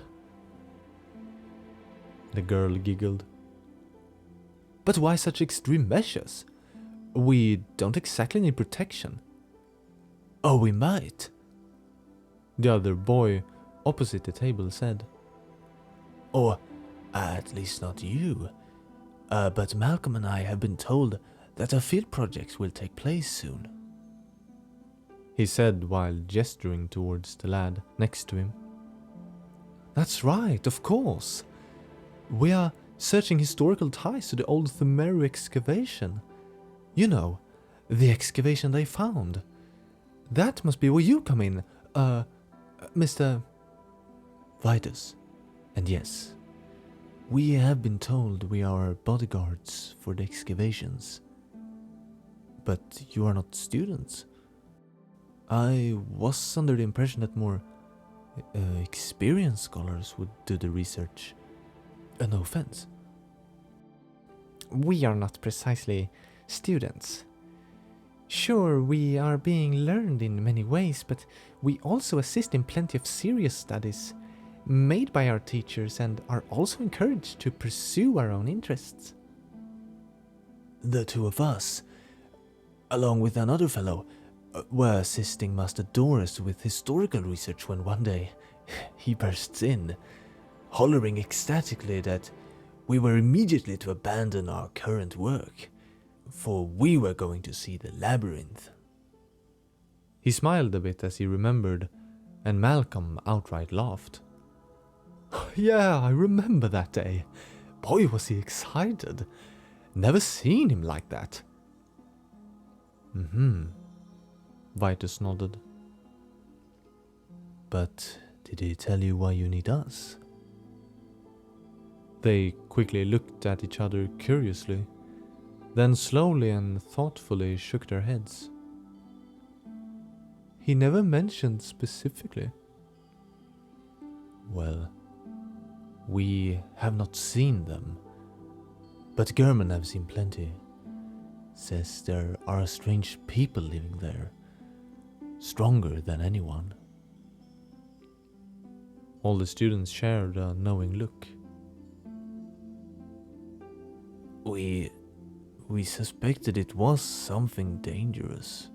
The girl giggled. But why such extreme measures? We don't exactly need protection. Oh, we might. The other boy opposite the table said. Or at least not you. But Malcolm and I have been told that a field project will take place soon. He said while gesturing towards the lad next to him. That's right, of course. We are searching historical ties to the old Thumeru excavation. You know, the excavation they found. That must be where you come in, Mr. Vitus. And yes, we have been told we are bodyguards for the excavations. But you are not students. I was under the impression that more experienced scholars would do the research. No offense. We are not precisely students. Sure, we are being learned in many ways, but we also assist in plenty of serious studies made by our teachers and are also encouraged to pursue our own interests. The two of us, along with another fellow, were assisting Master Doris with historical research when one day he bursts in, hollering ecstatically that we were immediately to abandon our current work, for we were going to see the labyrinth. He smiled a bit as he remembered, and Malcolm outright laughed. Yeah, I remember that day. Boy, was he excited. Never seen him like that. Vitus nodded. But did he tell you why you need us? They quickly looked at each other curiously, then slowly and thoughtfully shook their heads. He never mentioned specifically. Well, we have not seen them, but German have seen plenty. Says there are strange people living there, stronger than anyone. All the students shared a knowing look. We suspected it was something dangerous.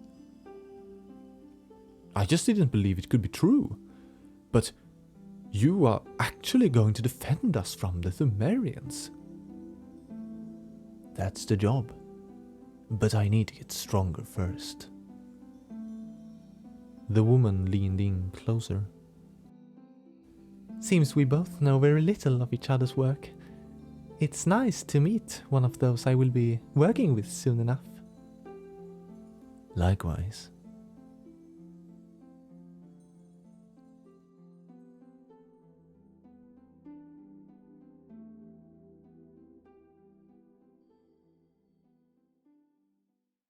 I just didn't believe it could be true. But you are actually going to defend us from the Thumerians. That's the job. But I need to get stronger first. The woman leaned in closer. Seems we both know very little of each other's work. It's nice to meet one of those I will be working with soon enough. Likewise.